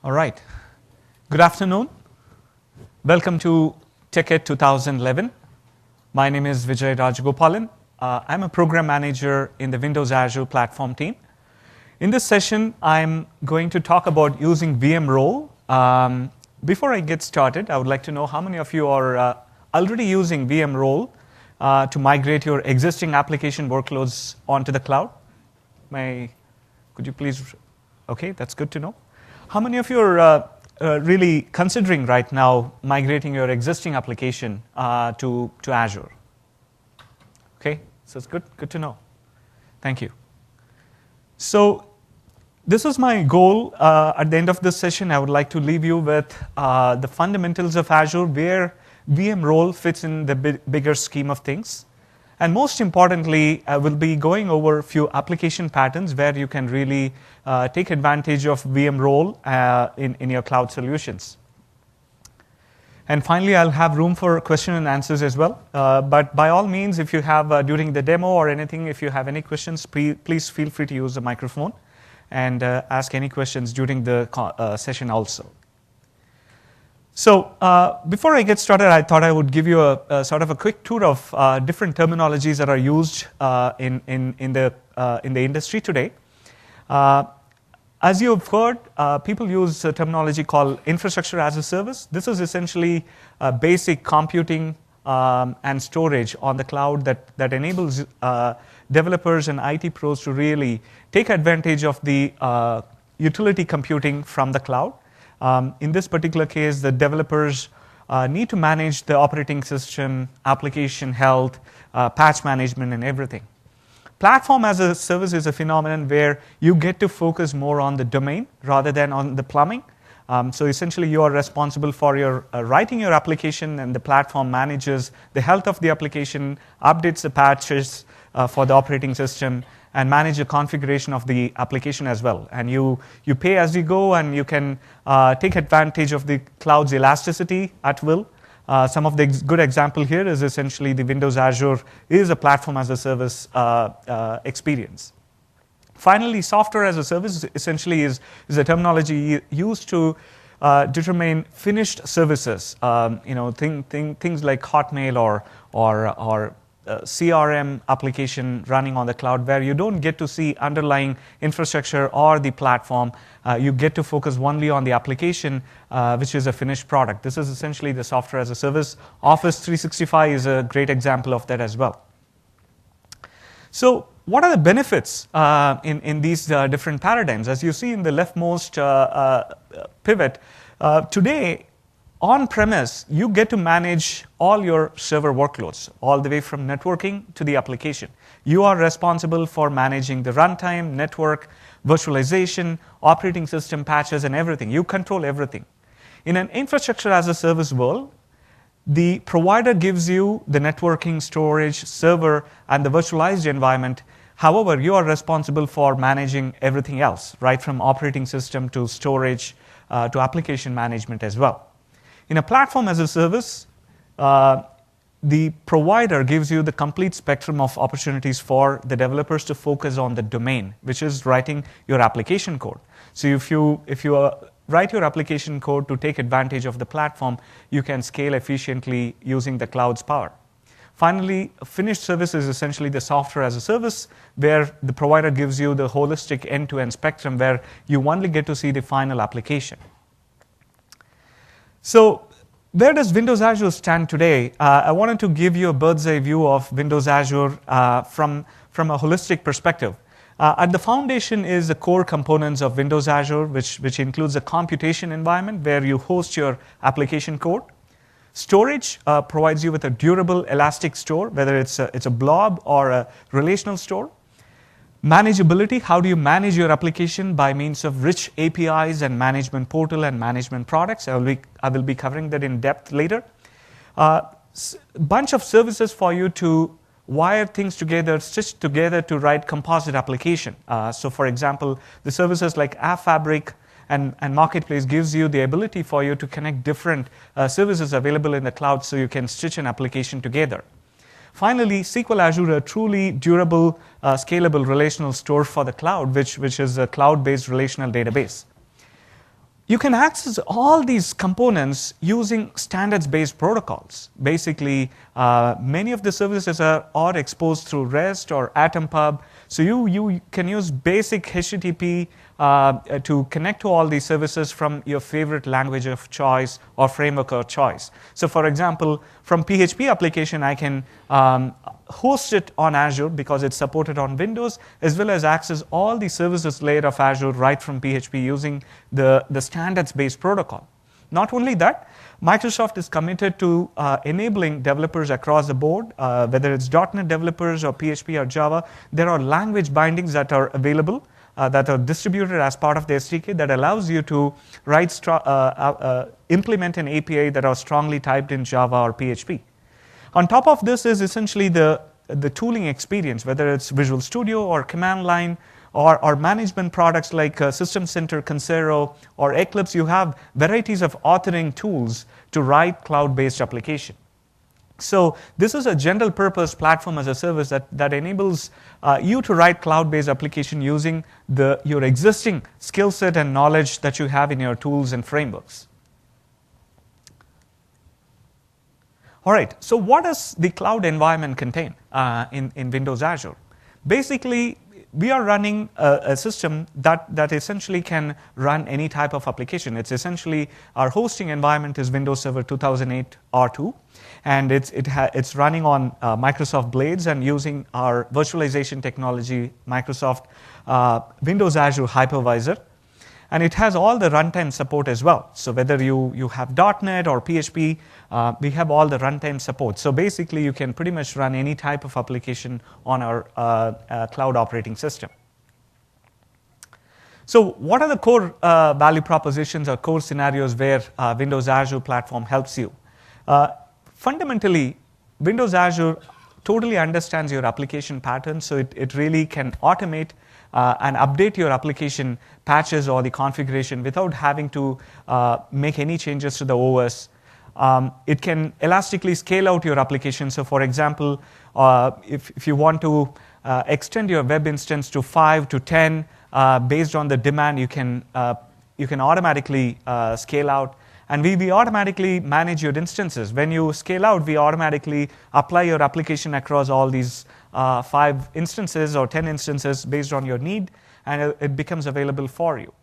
All right. Good afternoon. Welcome to TechEd 2011. My name is Vijay Rajagopalan. I'm a program manager in the Windows Azure platform team. In this session, I'm going to talk about using VM role. Before I get started, I would like to know how many of you are already using VM role to migrate your existing application workloads onto the cloud. Could you please? Okay, that's good to know. How many of you are really considering right now migrating your existing application to Azure? Okay, so it's good to know. Thank you. So this is my goal. At the end of this session, I would like to leave you with the fundamentals of Azure, where VM role fits in the bigger scheme of things. And most importantly, I will be going over a few application patterns where you can really take advantage of VM role in your cloud solutions. And finally, I'll have room for question and answers as well. But by all means, if you have, during the demo or anything, if you have any questions, please feel free to use the microphone and ask any questions during the session also. So before I get started, I thought I would give you a sort of a quick tour of different terminologies that are used in the industry today. As you have heard, people use a terminology called infrastructure as a service. This is essentially basic computing and storage on the cloud that enables developers and IT pros to really take advantage of the utility computing from the cloud. In this particular case, the developers need to manage the operating system, application health, patch management, and everything. Platform as a service is a phenomenon where you get to focus more on the domain rather than on the plumbing. So essentially, you are responsible for your writing your application, and the platform manages the health of the application, updates the patches for the operating system, and manage the configuration of the application as well. And you pay as you go, and you can take advantage of the cloud's elasticity at will. Some of the good example here is essentially the Windows Azure is a platform as a service experience. Finally, software as a service essentially is a terminology used to determine finished services. Things like Hotmail or CRM application running on the cloud, where you don't get to see underlying infrastructure or the platform. You get to focus only on the application, which is a finished product. This is essentially the software as a service. Office 365 is a great example of that as well. So what are the benefits in these different paradigms? As you see in the leftmost pivot, today, on-premise, you get to manage all your server workloads, all the way from networking to the application. You are responsible for managing the runtime, network, virtualization, operating system patches, and everything. You control everything. In an infrastructure as a service world, the provider gives you the networking, storage, server, and the virtualized environment. However, you are responsible for managing everything else, right from operating system to storage to application management as well. In a platform as a service, the provider gives you the complete spectrum of opportunities for the developers to focus on the domain, which is writing your application code. So if you write your application code to take advantage of the platform, you can scale efficiently using the cloud's power. Finally, a finished service is essentially the software as a service, where the provider gives you the holistic end-to-end spectrum, where you only get to see the final application. So where does Windows Azure stand today? I wanted to give you a bird's eye view of Windows Azure from a holistic perspective. At the foundation is the core components of Windows Azure, which includes a computation environment where you host your application code. Storage provides you with a durable, elastic store, whether it's a blob or a relational store. Manageability, how do you manage your application by means of rich APIs and management portal and management products? I will be covering that in depth later. Bunch of services for you to wire things together, stitch together to write composite application. So for example, the services like App Fabric and Marketplace gives you the ability for you to connect different services available in the cloud so you can stitch an application together. Finally, SQL Azure, a truly durable, scalable relational store for the cloud, which is a cloud-based relational database. You can access all these components using standards-based protocols. Basically, many of the services are exposed through REST or AtomPub. So you can use basic HTTP to connect to all these services from your favorite language of choice or framework of choice. So for example, from PHP application, I can host it on Azure because it's supported on Windows, as well as access all the services layer of Azure right from PHP using the standards-based protocol. Not only that, Microsoft is committed to enabling developers across the board, whether it's .NET developers or PHP or Java. There are language bindings that are available that are distributed as part of the SDK that allows you to implement an API that are strongly typed in Java or PHP. On top of this is essentially the tooling experience, whether it's Visual Studio or command line or management products like System Center, Concero, or Eclipse. You have varieties of authoring tools to write cloud-based application. So this is a general purpose platform as a service that enables you to write cloud-based application using your existing skill set and knowledge that you have in your tools and frameworks. All right, so what does the cloud environment contain in Windows Azure? Basically, we are running a system that essentially can run any type of application. It's essentially, our hosting environment is Windows Server 2008 R2, and it's running on Microsoft Blades and using our virtualization technology, Microsoft Windows Azure Hypervisor. And it has all the runtime support as well. So whether you have .NET or PHP, we have all the runtime support. So basically, you can pretty much run any type of application on our cloud operating system. So what are the core value propositions or core scenarios where Windows Azure platform helps you? Fundamentally, Windows Azure totally understands your application patterns, so it really can automate and update your application patches or the configuration without having to make any changes to the OS. It can elastically scale out your application. So for example, if you want to extend your web instance to 5 to 10 based on the demand, you can automatically scale out. And we automatically manage your instances. When you scale out, we automatically apply your application across all these 5 instances or 10 instances based on your need, and it becomes available for you.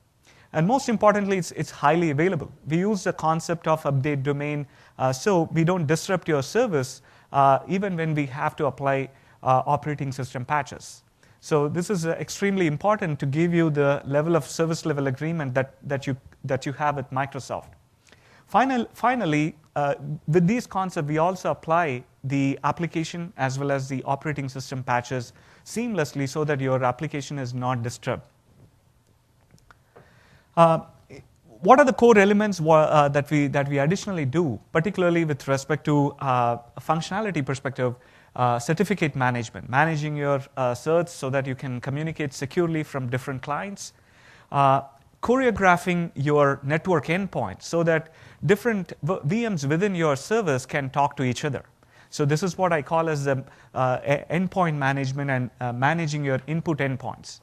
And most importantly, it's highly available. We use the concept of update domain, so we don't disrupt your service even when we have to apply operating system patches. So this is extremely important to give you the level of service level agreement that you have with Microsoft. Finally, with these concepts, we also apply the application as well as the operating system patches seamlessly so that your application is not disturbed. What are the core elements that we additionally do, particularly with respect to functionality perspective? Certificate management, managing your certs so that you can communicate securely from different clients. Choreographing your network endpoints so that different VMs within your service can talk to each other. So this is what I call as the endpoint management and managing your input endpoints.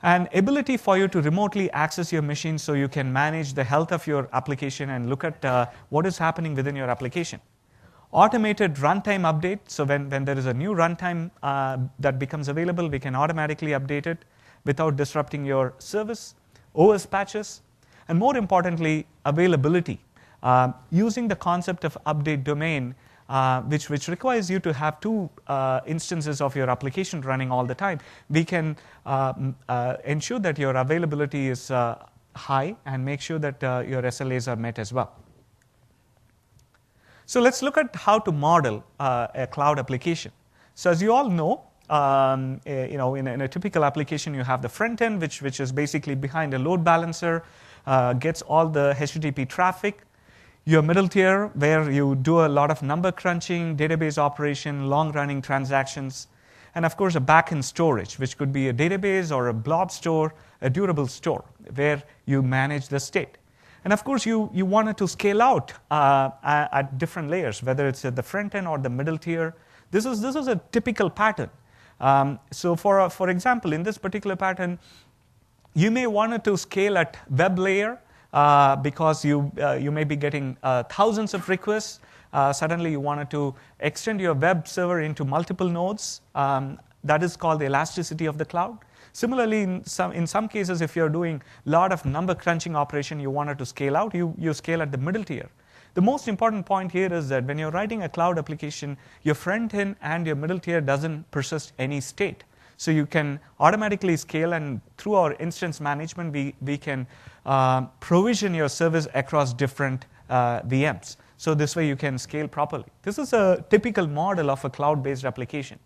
And ability for you to remotely access your machine so you can manage the health of your application and look at what is happening within your application. Automated runtime update, so when there is a new runtime that becomes available, we can automatically update it without disrupting your service. OS patches, and more importantly, availability. Using the concept of update domain, which requires you to have 2 instances of your application running all the time, we can ensure that your availability is high and make sure that your SLAs are met as well. So let's look at how to model a cloud application. So as you all know, in a typical application, you have the front end, which is basically behind a load balancer, gets all the HTTP traffic. Your middle tier, where you do a lot of number crunching, database operation, long-running transactions, and of course a backend storage, which could be a database or a blob store, a durable store, where you manage the state. And of course, you wanted to scale out at different layers, whether it's at the front end or the middle tier. This is a typical pattern. So for example, in this particular pattern, you may want to scale at web layer because you may be getting thousands of requests. Suddenly you wanted to extend your web server into multiple nodes. That is called the elasticity of the cloud. Similarly, in some cases, if you're doing a lot of number crunching operation, you wanted to scale out, you scale at the middle tier. The most important point here is that when you're writing a cloud application, your front end and your middle tier doesn't persist any state. So you can automatically scale, and through our instance management, we can provision your service across different VMs. So this way you can scale properly. This is a typical model of a cloud-based application.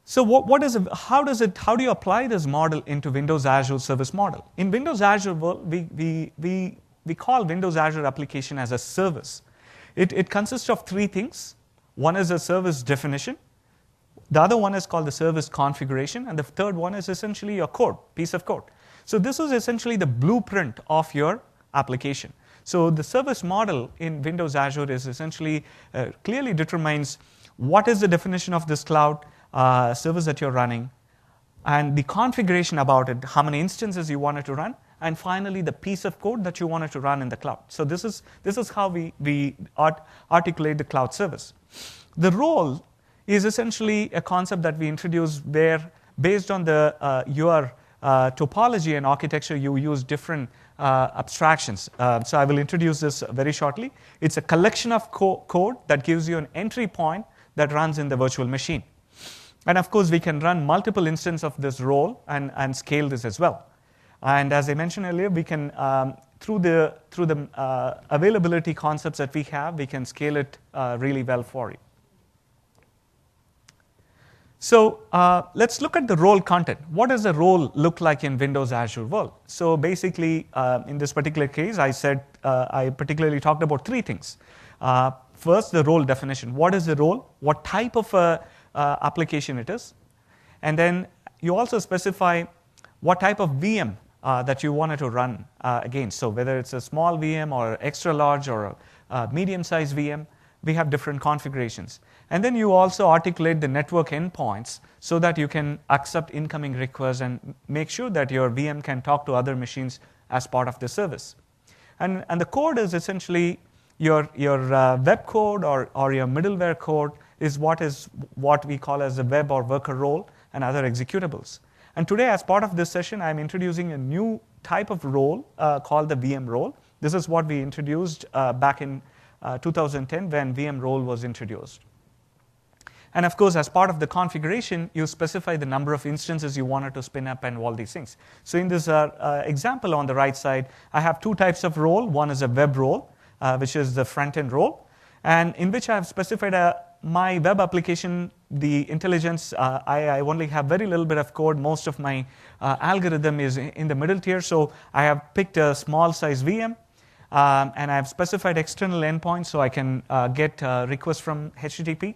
So how do you apply this model into Windows Azure service model? In Windows Azure world, we call Windows Azure application as a service. It consists of three things. One is a service definition. The other one is called the service configuration. And the third one is essentially your code, piece of code. So this is essentially the blueprint of your application. So the service model in Windows Azure is essentially clearly determines what is the definition of this cloud service that you're running, and the configuration about it, how many instances you want it to run, and finally the piece of code that you want it to run in the cloud. So this is how we articulate the cloud service. The role is essentially a concept that we introduced where, based on your topology and architecture, you use different abstractions. So I will introduce this very shortly. It's a collection of code that gives you an entry point that runs in the virtual machine. And of course, we can run multiple instances of this role and scale this as well. And as I mentioned earlier, we can, through the availability concepts that we have, we can scale it really well for you. So let's look at the role content. What does the role look like in Windows Azure world? So basically, in this particular case, I particularly talked about three things. First, the role definition. What is the role? What type of application it is? And then you also specify what type of VM that you wanted to run against. So whether it's a small VM or extra large or a medium-sized VM, we have different configurations. And then you also articulate the network endpoints so that you can accept incoming requests and make sure that your VM can talk to other machines as part of the service. And the code is essentially your web code or your middleware code is what we call as the web or worker role and other executables. And today, as part of this session, I'm introducing a new type of role called the VM role. This is what we introduced back in 2010 when VM role was introduced. And of course, as part of the configuration, you specify the number of instances you wanted to spin up and all these things. So in this example on the right side, I have two types of role. One is a web role, which is the front-end role, and in which I have specified my web application, the intelligence. I only have very little bit of code. Most of my algorithm is in the middle tier. So I have picked a small size VM, and I have specified external endpoints so I can get requests from HTTP.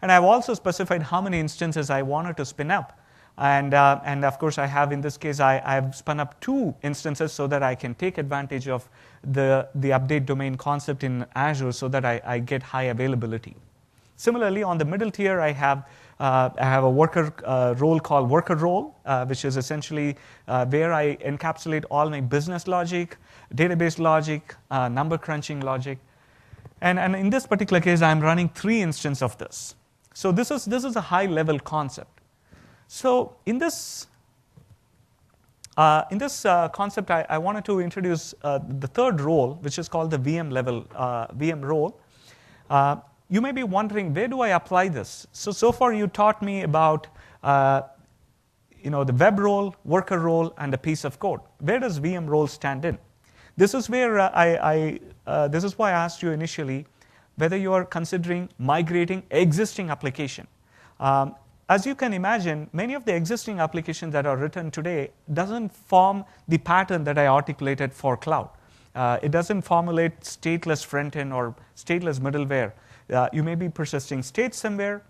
And I've also specified how many instances I wanted to spin up. And of course, I have, in this case, I have spun up 2 instances so that I can take advantage of the update domain concept in Azure so that I get high availability. Similarly, on the middle tier, I have a worker role called worker role, which is essentially where I encapsulate all my business logic, database logic, number crunching logic. And in this particular case, I'm running 3 instances of this. So this is a high-level concept. So in this concept, I wanted to introduce the third role, which is called the VM level VM role. You may be wondering, where do I apply this? So far, you taught me about the web role, worker role, and a piece of code. Where does VM role stand in? This is where this is why I asked you initially whether you are considering migrating existing application. As you can imagine, many of the existing applications that are written today doesn't form the pattern that I articulated for cloud. It doesn't formulate stateless front-end or stateless middleware. You may be persisting state somewhere.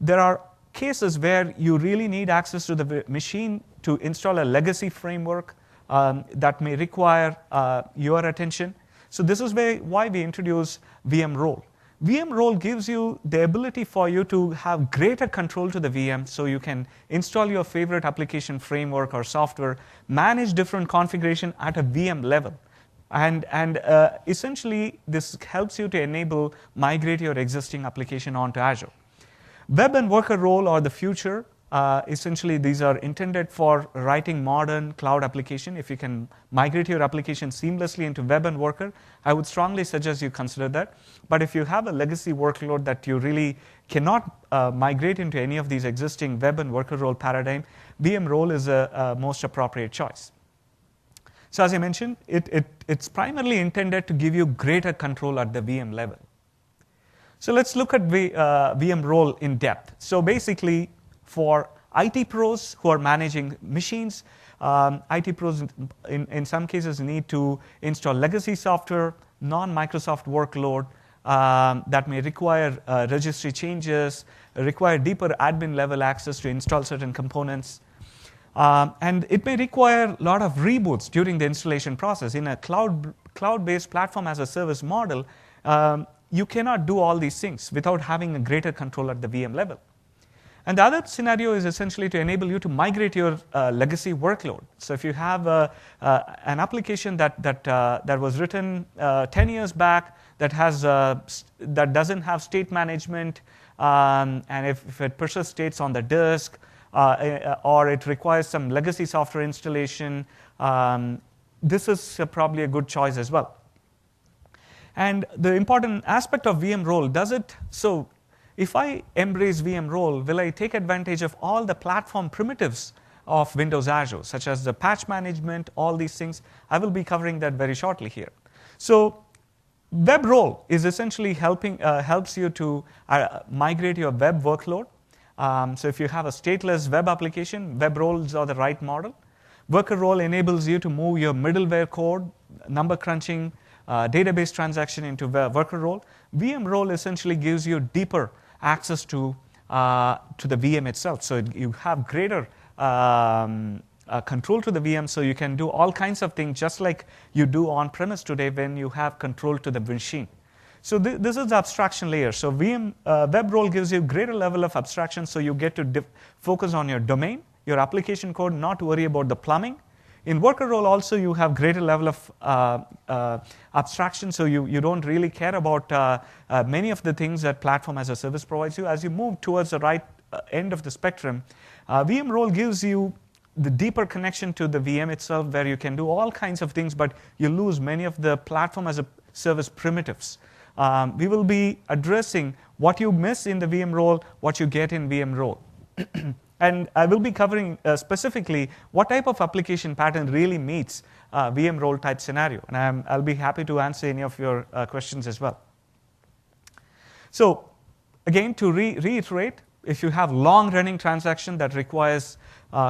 There are cases where you really need access to the machine to install a legacy framework that may require your attention. So this is why we introduce VM role. VM role gives you the ability for you to have greater control to the VM, so you can install your favorite application framework or software, manage different configuration at a VM level. And essentially, this helps you to enable migrate your existing application onto Azure. Web and worker role are the future. Essentially, these are intended for writing modern cloud application. If you can migrate your application seamlessly into web and worker, I would strongly suggest you consider that. But if you have a legacy workload that you really cannot migrate into any of these existing web and worker role paradigm, VM role is a most appropriate choice. So as I mentioned, it's primarily intended to give you greater control at the VM level. So let's look at VM role in depth. So basically, for IT pros who are managing machines, IT pros in some cases need to install legacy software, non-Microsoft workload that may require registry changes, require deeper admin level access to install certain components. And it may require a lot of reboots during the installation process. In a cloud-based platform as a service model, you cannot do all these things without having a greater control at the VM level. And the other scenario is essentially to enable you to migrate your legacy workload. So if you have an application that was written 10 years back that doesn't have state management, and if it persists states on the disk, or it requires some legacy software installation, this is probably a good choice as well. And the important aspect of VM role, so if I embrace VM role, will I take advantage of all the platform primitives of Windows Azure, such as the patch management, all these things? I will be covering that very shortly here. So web role is essentially helps you to migrate your web workload. So if you have a stateless web application, web roles are the right model. Worker role enables you to move your middleware code, number crunching, database transaction into worker role. VM role essentially gives you deeper access to the VM itself. So you have greater control to the VM, so you can do all kinds of things just like you do on-premise today when you have control to the machine. So this is the abstraction layer. So VM web role gives you greater level of abstraction, so you get to focus on your domain, your application code, not to worry about the plumbing. In worker role also, you have greater level of abstraction, so you don't really care about many of the things that platform as a service provides you. As you move towards the right end of the spectrum, VM role gives you the deeper connection to the VM itself, where you can do all kinds of things, but you lose many of the platform as a service primitives. We will be addressing what you miss in the VM role, what you get in VM role. And I will be covering specifically what type of application pattern really meets VM role type scenario. And I'll be happy to answer any of your questions as well. So again, to reiterate, if you have long-running transaction that requires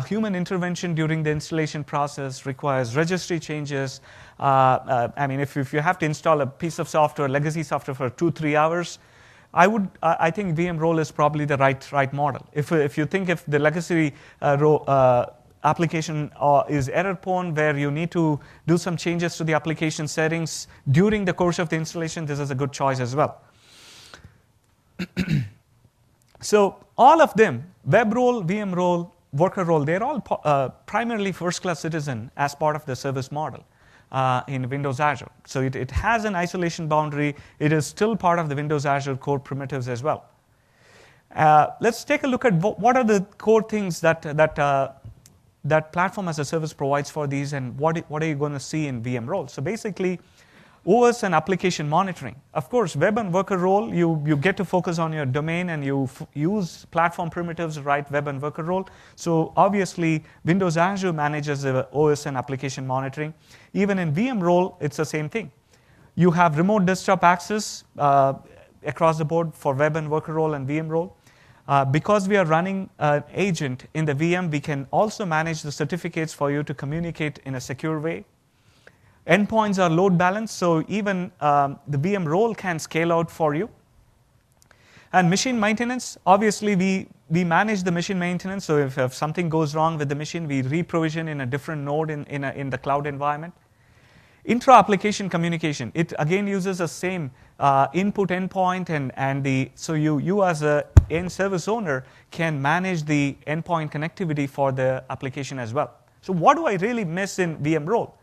human intervention during the installation process, requires registry changes, I mean, if you have to install a piece of software, legacy software for 2-3 hours, I think VM role is probably the right model. If you think if the legacy application is error prone, where you need to do some changes to the application settings during the course of the installation, this is a good choice as well. So all of them, web role, VM role, worker role, they're all primarily first-class citizen as part of the service model in Windows Azure. So it has an isolation boundary. It is still part of the Windows Azure core primitives as well. Let's take a look at what are the core things that platform as a service provides for these, and what are you going to see in VM role. So basically, OS and application monitoring. Of course, web and worker role, you get to focus on your domain, and you use platform primitives to write web and worker role. So obviously, Windows Azure manages the OS and application monitoring. Even in VM role, it's the same thing. You have remote desktop access across the board for web and worker role and VM role. Because we are running an agent in the VM, we can also manage the certificates for you to communicate in a secure way. Endpoints are load balanced, so even the VM role can scale out for you. And machine maintenance, obviously we manage the machine maintenance, so if something goes wrong with the machine, we reprovision in a different node in the cloud environment. Intra-application communication, it again uses the same input endpoint, so you as a end service owner can manage the endpoint connectivity for the application as well. So what do I really miss in VM role?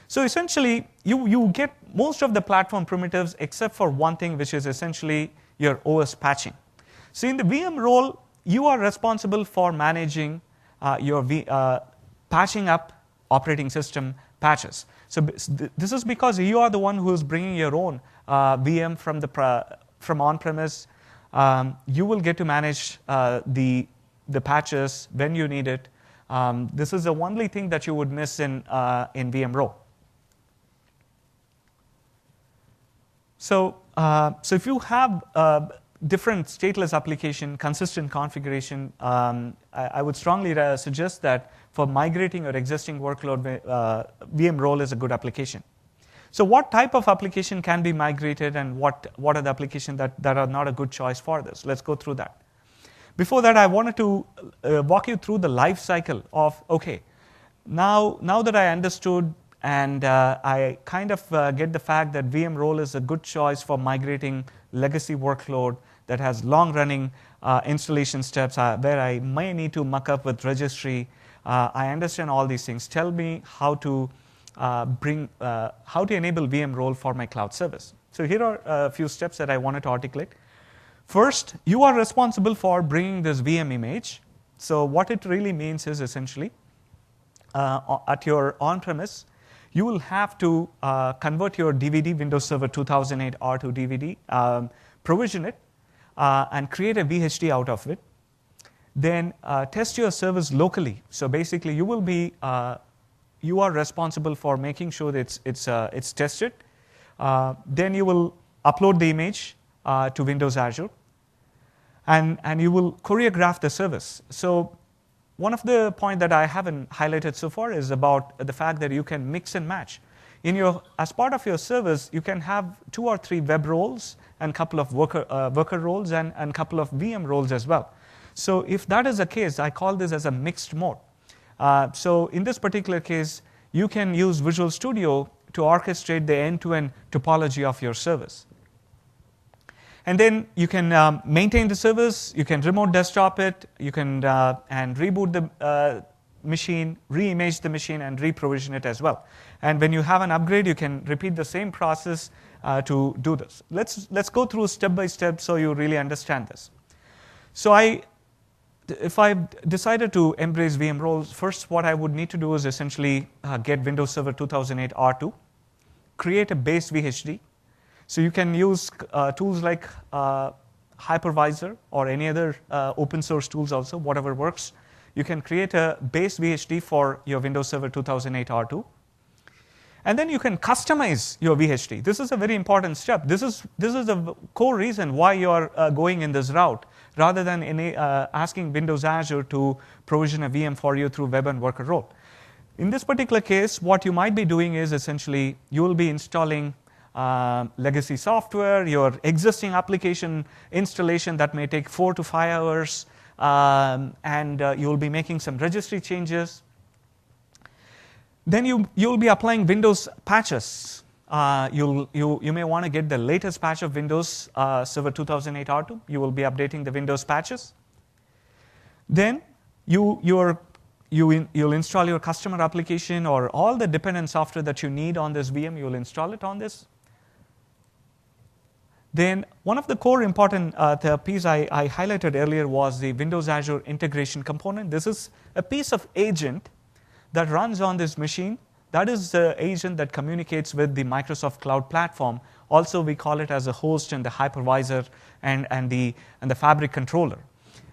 So essentially, you get most of the platform primitives except for one thing, which is essentially your OS patching. So in the VM role, you are responsible for managing your patching up operating system patches. So this is because you are the one who is bringing your own VM from on-premise. You will get to manage the patches when you need it. This is the only thing that you would miss in VM role. So if you have different stateless application, consistent configuration, I would strongly suggest that for migrating your existing workload, VM role is a good application. So what type of application can be migrated, and what are the applications that are not a good choice for this? Let's go through that. Before that, I wanted to walk you through the life cycle of, okay, now that I understood and I kind of get the fact that VM role is a good choice for migrating legacy workload that has long-running installation steps where I may need to muck up with registry. I understand all these things. Tell me how to enable VM role for my cloud service. So here are a few steps that I wanted to articulate. First, you are responsible for bringing this VM image. So what it really means is essentially at your on-premise, you will have to convert your DVD, Windows Server 2008 R2 DVD, provision it, and create a VHD out of it. Then test your service locally. So basically, you are responsible for making sure that it's tested. Then you will upload the image to Windows Azure, and you will choreograph the service. So one of the points that I haven't highlighted so far is about the fact that you can mix and match. As part of your service, you can have 2 or 3 web roles and a couple of worker roles and a couple of VM roles as well. So if that is the case, I call this as a mixed mode. So in this particular case, you can use Visual Studio to orchestrate the end-to-end topology of your service. And then you can maintain the service, you can remote desktop it, you can and reboot the machine, re-image the machine, and re-provision it as well. And when you have an upgrade, you can repeat the same process to do this. Let's go through step by step so you really understand this. So if I decided to embrace VM roles, first what I would need to do is essentially get Windows Server 2008 R2, create a base VHD. So you can use tools like Hypervisor or any other open source tools also, whatever works. You can create a base VHD for your Windows Server 2008 R2. And then you can customize your VHD. This is a very important step. This is the core reason why you are going in this route, rather than asking Windows Azure to provision a VM for you through web and worker role. In this particular case, what you might be doing is essentially you will be installing legacy software, your existing application installation that may take 4 to 5 hours, and you will be making some registry changes. Then you will be applying Windows patches. You may want to get the latest patch of Windows Server 2008 R2. You will be updating the Windows patches. Then you'll install your customer application or all the dependent software that you need on this VM. You will install it on this. Then one of the core important piece I highlighted earlier was the Windows Azure integration component. This is a piece of agent that runs on this machine. That is the agent that communicates with the Microsoft Cloud Platform. Also, we call it as a host and the hypervisor and the fabric controller.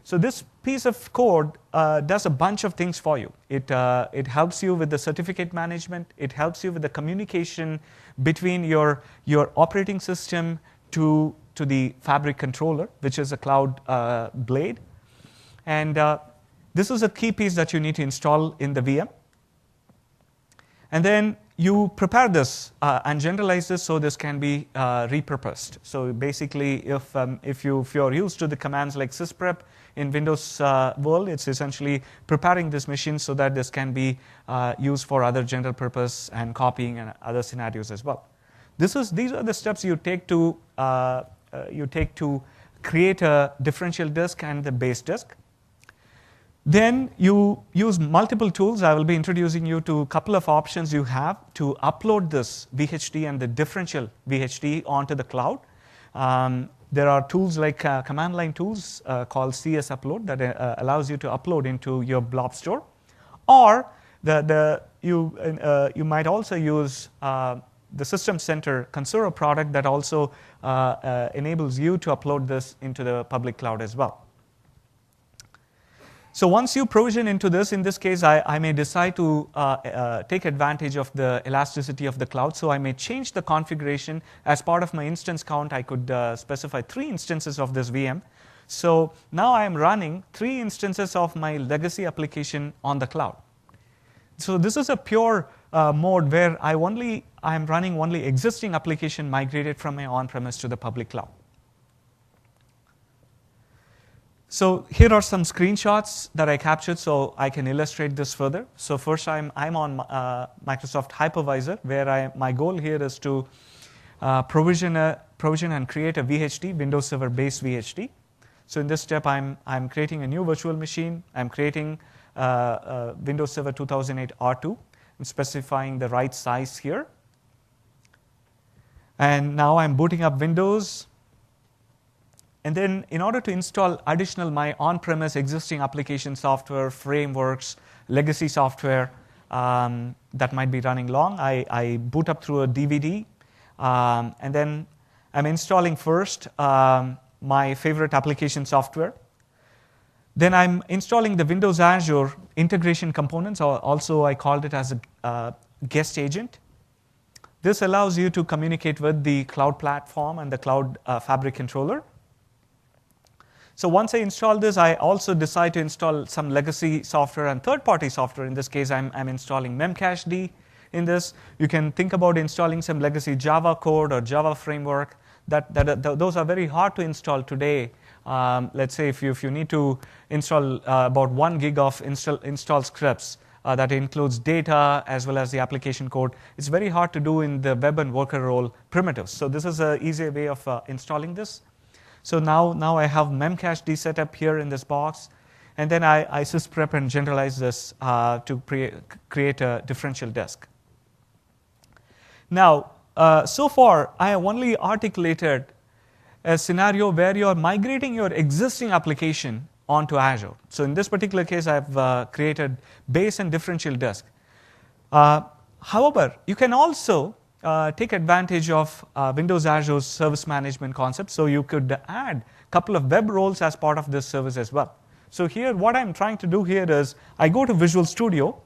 So this piece of code does a bunch of things for you. It helps you with the certificate management. It helps you with the communication between your operating system to the fabric controller, which is a cloud blade. And this is a key piece that you need to install in the VM. And then you prepare this and generalize this so this can be repurposed. So basically, if you're used to the commands like sysprep in Windows world, it's essentially preparing this machine so that this can be used for other general purpose and copying and other scenarios as well. These are the steps you take to create a differential disk and the base disk. Then you use multiple tools. I will be introducing you to a couple of options you have to upload this VHD and the differential VHD onto the cloud. There are tools like command line tools called CS upload that allows you to upload into your blob store. Or you might also use the System Center Consora product that also enables you to upload this into the public cloud as well. So once you provision into this, in this case, I may decide to take advantage of the elasticity of the cloud. So I may change the configuration. As part of my instance count, I could specify 3 instances of this VM. So now I am running 3 instances of my legacy application on the cloud. So this is a pure mode where I am running only existing application migrated from my on-premise to the public cloud. So here are some screenshots that I captured so I can illustrate this further. So first I'm on Microsoft Hypervisor, where my goal here is to provision and create a VHD, Windows Server based VHD. So in this step, I'm creating a new virtual machine. I'm creating Windows Server 2008 R2. I'm specifying the right size here. And now I'm booting up Windows. And then in order to install additional my on-premise existing application software, frameworks, legacy software that might be running long, I boot up through a DVD. And then I'm installing first my favorite application software. Then I'm installing the Windows Azure integration components, or also I called it as a guest agent. This allows you to communicate with the cloud platform and the cloud fabric controller. So once I install this, I also decide to install some legacy software and third-party software. In this case, I'm installing Memcached in this. You can think about installing some legacy Java code or Java framework. Those are very hard to install today. Let's say if you need to install about 1 gig of install scripts that includes data as well as the application code, it's very hard to do in the web and worker role primitives. So this is an easier way of installing this. So now I have Memcached set up here in this box, and then I sysprep and generalize this to create a differential disk. Now, so far, I have only articulated a scenario where you are migrating your existing application onto Azure. So in this particular case, I've created base and differential disk. However, you can also take advantage of Windows Azure's service management concept. So you could add a couple of web roles as part of this service as well. So here, what I'm trying to do here is I go to Visual Studio.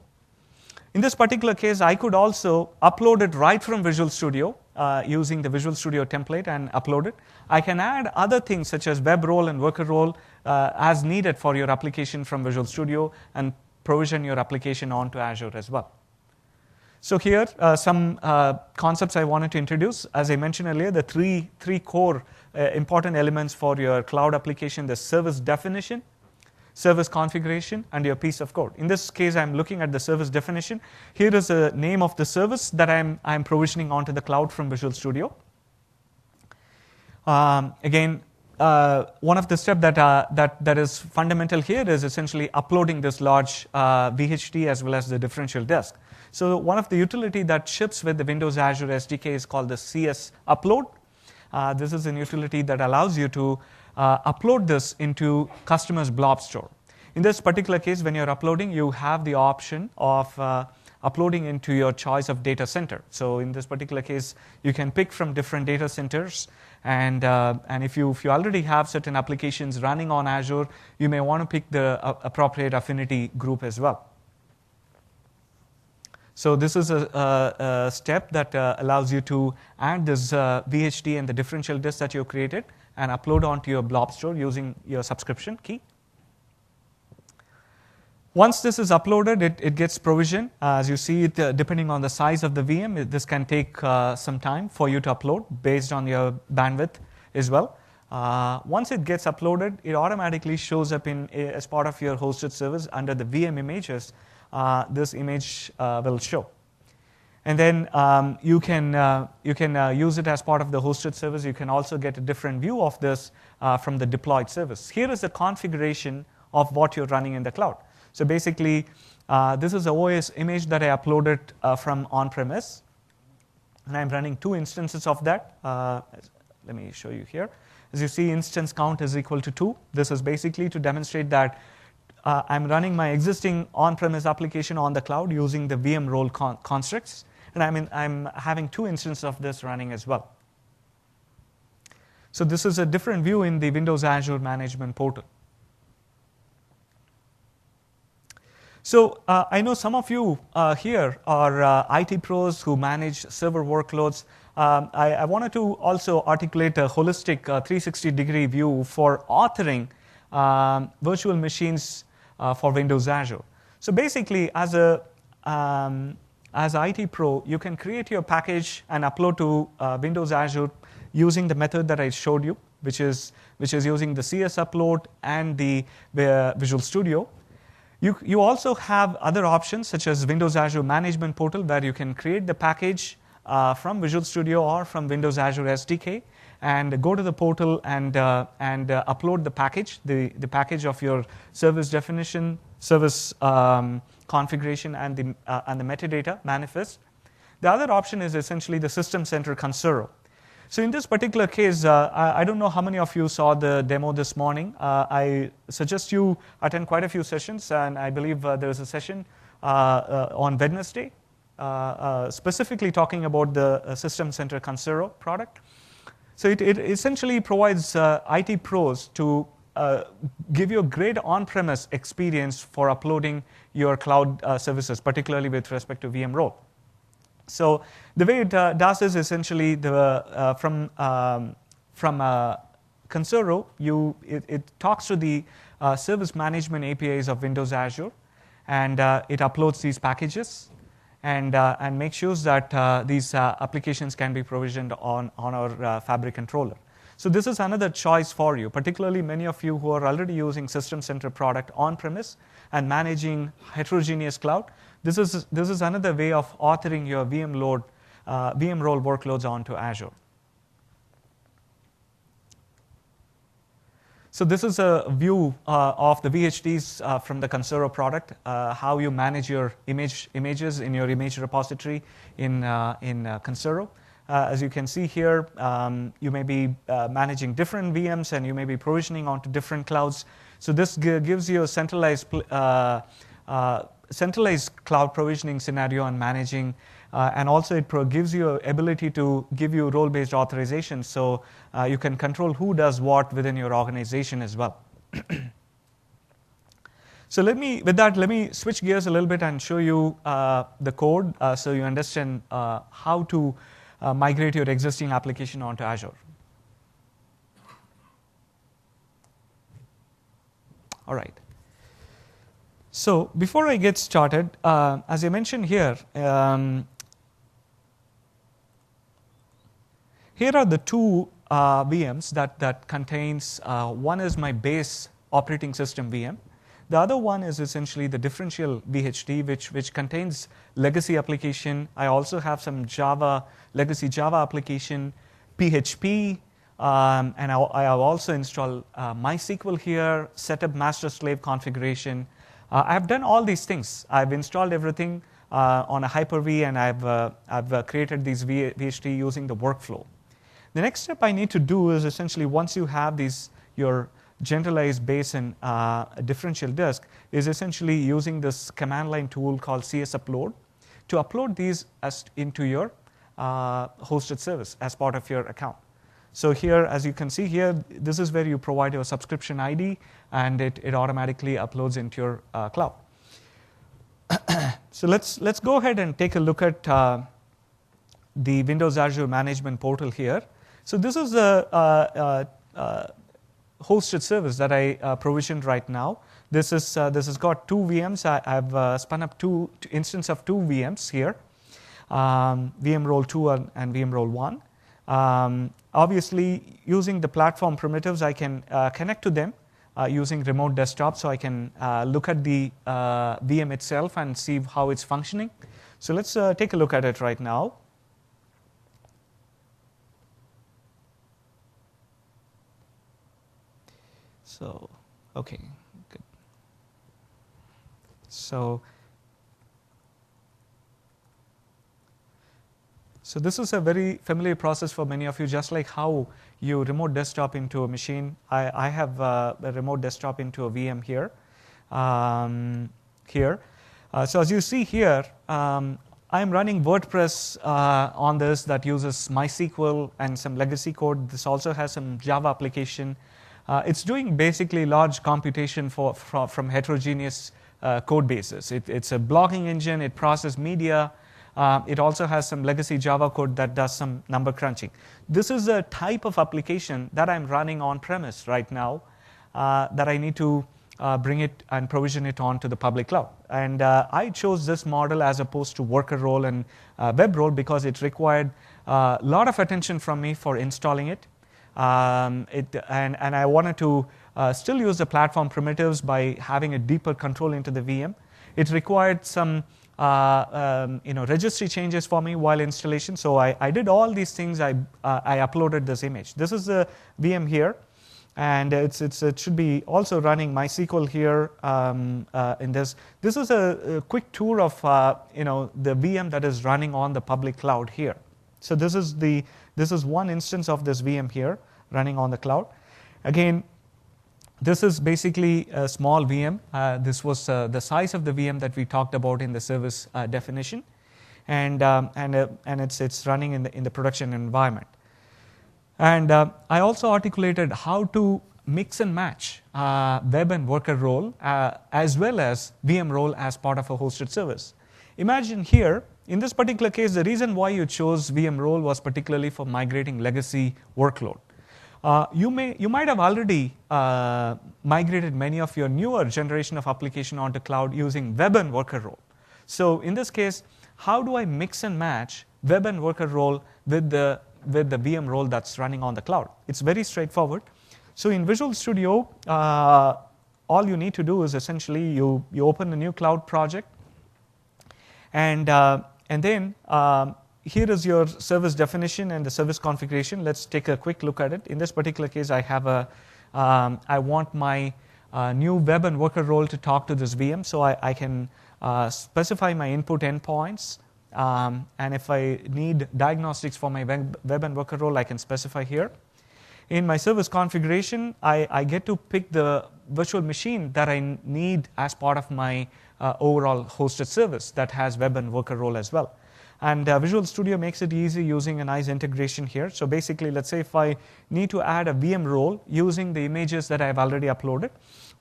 In this particular case, I could also upload it right from Visual Studio using the Visual Studio template and upload it. I can add other things such as web role and worker role as needed for your application from Visual Studio and provision your application onto Azure as well. So here, some concepts I wanted to introduce. As I mentioned earlier, the three core important elements for your cloud application: the service definition, service configuration, and your piece of code. In this case, I'm looking at the service definition. Here is the name of the service that I'm provisioning onto the cloud from Visual Studio. Again, one of the steps that is fundamental here is essentially uploading this large VHD as well as the differential disk. So one of the utility that ships with the Windows Azure SDK is called the CS upload. This is a utility that allows you to upload this into customer's blob store. In this particular case, when you're uploading, you have the option of uploading into your choice of data center. So in this particular case, you can pick from different data centers. And if you already have certain applications running on Azure, you may want to pick the appropriate affinity group as well. So this is a step that allows you to add this VHD and the differential disk that you've created and upload onto your blob store using your subscription key. Once this is uploaded, it gets provisioned. As you see, it, depending on the size of the VM, this can take some time for you to upload based on your bandwidth as well. Once it gets uploaded, it automatically shows up as part of your hosted service under the VM images. This image will show. And then you can use it as part of the hosted service. You can also get a different view of this from the deployed service. Here is the configuration of what you're running in the cloud. So basically, this is the OS image that I uploaded from on-premise. And I'm running 2 instances of that. Let me show you here. As you see, instance count is equal to 2. This is basically to demonstrate that I'm running my existing on-premise application on the cloud using the VM role constructs. And I'm having 2 instances of this running as well. So this is a different view in the Windows Azure Management Portal. So I know some of you here are IT pros who manage server workloads. I wanted to also articulate a holistic 360-degree view for authoring virtual machines for Windows Azure. So basically, as IT pro, you can create your package and upload to Windows Azure using the method that I showed you, which is using the CS upload and the Visual Studio. You also have other options such as Windows Azure Management Portal, where you can create the package from Visual Studio or from Windows Azure SDK and go to the portal and upload the package, the package of your service definition, service configuration, and the metadata manifest. The other option is essentially the System Center Console. So in this particular case, I don't know how many of you saw the demo this morning. I suggest you attend quite a few sessions, and I believe there is a session on Wednesday specifically talking about the System Center Console product. So it essentially provides IT pros to give you a great on-premise experience for uploading your cloud services, particularly with respect to VM role. So the way it does is essentially from Console, it talks to the service management APIs of Windows Azure, and it uploads these packages and makes sure that these applications can be provisioned on our Fabric controller. So this is another choice for you, particularly many of you who are already using System Center product on-premise and managing heterogeneous cloud. This is another way of authoring your VM role workloads onto Azure. So this is a view of the VHDs from the Console product, how you manage your images in your image repository in Console. As you can see here, you may be managing different VMs and you may be provisioning onto different clouds. So this gives you a centralized cloud provisioning scenario and managing, and also it gives you ability to give you role-based authorization, so you can control who does what within your organization as well. So let me switch gears a little bit and show you the code so you understand how to migrate your existing application onto Azure. All right. So before I get started, as I mentioned here, here are the 2 VMs that contains, one is my base operating system VM. The other one is essentially the differential VHD, which contains legacy application. I also have some legacy Java application, PHP, and I have also installed MySQL here, set up master-slave configuration. I've done all these things. I've installed everything on a Hyper-V, and I've created these VHD using the workflow. The next step I need to do is essentially, once you have your generalized base and differential disk, is essentially using this command line tool called CS upload to upload these into your hosted service as part of your account. So here, as you can see here, this is where you provide your subscription ID, and it automatically uploads into your cloud. So let's go ahead and take a look at the Windows Azure Management Portal here. So this is the hosted service that I provisioned right now. This has got two VMs. I've spun up two instance of two VMs here, VM role 2 and VM role 1. Obviously, using the platform primitives, I can connect to them using remote desktop, so I can look at the VM itself and see how it's functioning. So let's take a look at it right now. So, okay, good. So this is a very familiar process for many of you, just like how you remote desktop into a machine. I have a remote desktop into a VM here. So as you see here, I'm running WordPress on this that uses MySQL and some legacy code. This also has some Java application. It's doing basically large computation from heterogeneous code bases. It's a blogging engine. It processes media. It also has some legacy Java code that does some number crunching. This is a type of application that I'm running on-premise right now that I need to bring it and provision it onto the public cloud. And I chose this model as opposed to worker role and web role because it required a lot of attention from me for installing it. And I wanted to still use the platform primitives by having a deeper control into the VM. It required some registry changes for me while installation. So I did all these things. I uploaded this image. This is the VM here, and it should be also running MySQL here in this. This is a quick tour of the VM that is running on the public cloud here. So this is one instance of this VM here running on the cloud. Again, this is basically a small VM. This was the size of the VM that we talked about in the service definition, and it's running in the production environment. And I also articulated how to mix and match web and worker role as well as VM role as part of a hosted service. Imagine here, in this particular case, the reason why you chose VM role was particularly for migrating legacy workload. You might have already migrated many of your newer generation of application onto cloud using web and worker role. So in this case, how do I mix and match web and worker role with the VM role that's running on the cloud? It's very straightforward. So in Visual Studio, all you need to do is essentially you open a new cloud project, and then here is your service definition and the service configuration. Let's take a quick look at it. In this particular case, I have I want my new web and worker role to talk to this VM, so I can specify my input endpoints. And if I need diagnostics for my web and worker role, I can specify here. In my service configuration, I get to pick the virtual machine that I need as part of my overall hosted service that has web and worker role as well. And Visual Studio makes it easy using a nice integration here. So basically, let's say if I need to add a VM role using the images that I've already uploaded,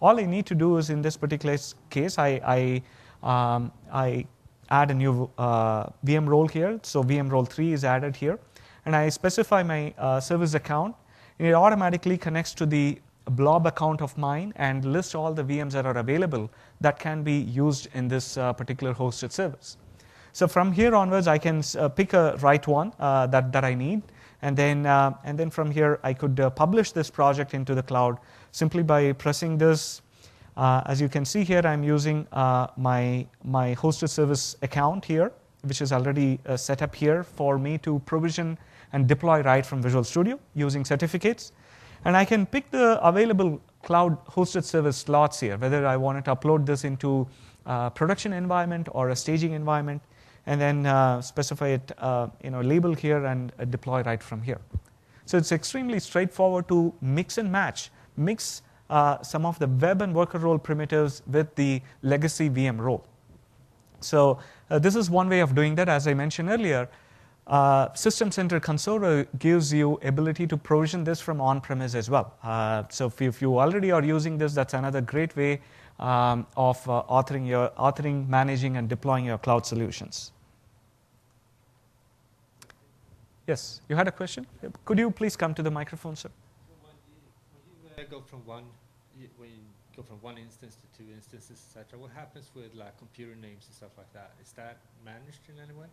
all I need to do is, in this particular case, I add a new VM role here. So VM role 3 is added here. And I specify my service account. And it automatically connects to the blob account of mine and lists all the VMs that are available that can be used in this particular hosted service. So from here onwards, I can pick a right one that I need, and then from here I could publish this project into the cloud simply by pressing this. As you can see here, I'm using my hosted service account here, which is already set up here for me to provision and deploy right from Visual Studio using certificates. And I can pick the available cloud hosted service slots here, whether I wanted to upload this into a production environment or a staging environment, and then specify it, label here and deploy right from here. So it's extremely straightforward to mix and match, mix some of the web and worker role primitives with the legacy VM role. So this is one way of doing that. As I mentioned earlier, System Center Console gives you ability to provision this from on-premise as well. So if you already are using this, that's another great way of authoring, managing, and deploying your cloud solutions. Yes, you had a question? Could you please come to the microphone, sir? So when you go from one, when go from one instance to two instances, etc. What happens with like computer names and stuff like that? Is that managed in any way?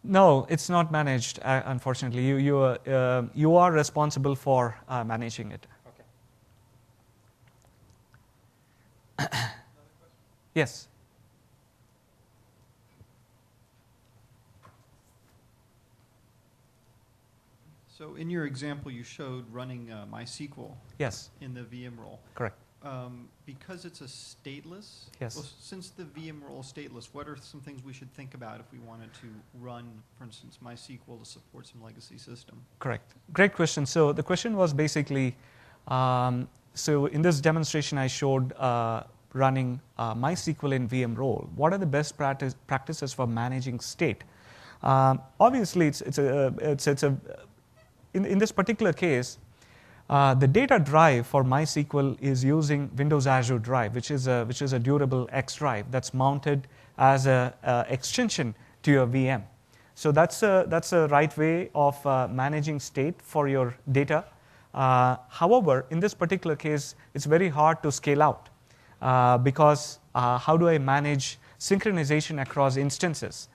No, it's not managed, unfortunately. You are responsible for managing it. Okay. Yes. So in your example, you showed running MySQL Yes. in the VM role. Correct. Because it's a stateless, Yes. well, since the VM role is stateless, what are some things we should think about if we wanted to run, for instance, MySQL to support some legacy system? Correct. Great question. So the question was basically, so in this demonstration I showed running MySQL in VM role. What are the best practices for managing state? Obviously, in this particular case, the data drive for MySQL is using Windows Azure Drive, which is a durable X drive that's mounted as a extension to your VM. So that's a right way of managing state for your data. However, in this particular case, it's very hard to scale out because how do I manage synchronization across instances?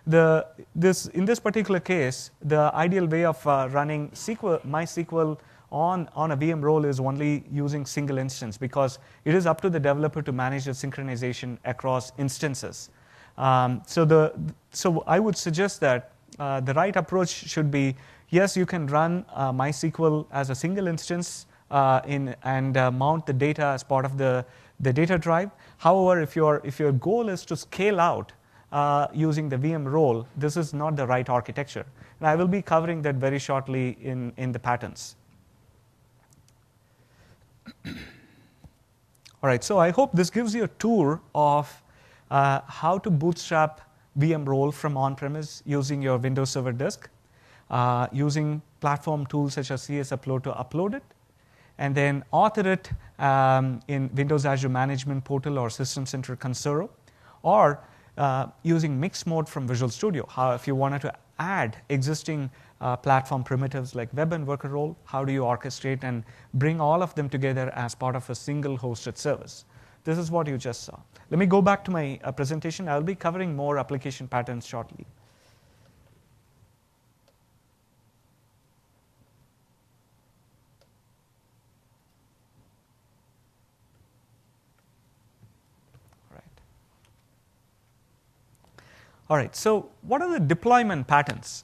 In this particular case, the ideal way of running MySQL on a VM role is only using single instance, because it is up to the developer to manage the synchronization across instances. So I would suggest that the right approach should be, yes, you can run MySQL as a single instance and mount the data as part of the data drive. However, if your goal is to scale out using the VM role, this is not the right architecture. And I will be covering that very shortly in the patterns. All right, so I hope this gives you a tour of how to bootstrap VM role from on-premise using your Windows Server disk, using platform tools such as CS Upload to upload it, and then author it in Windows Azure Management Portal or System Center Console, or using mix mode from Visual Studio. If you wanted to add existing platform primitives like web and worker role, how do you orchestrate and bring all of them together as part of a single hosted service? This is what you just saw. Let me go back to my presentation. I'll be covering more application patterns shortly. All right, so what are the deployment patterns?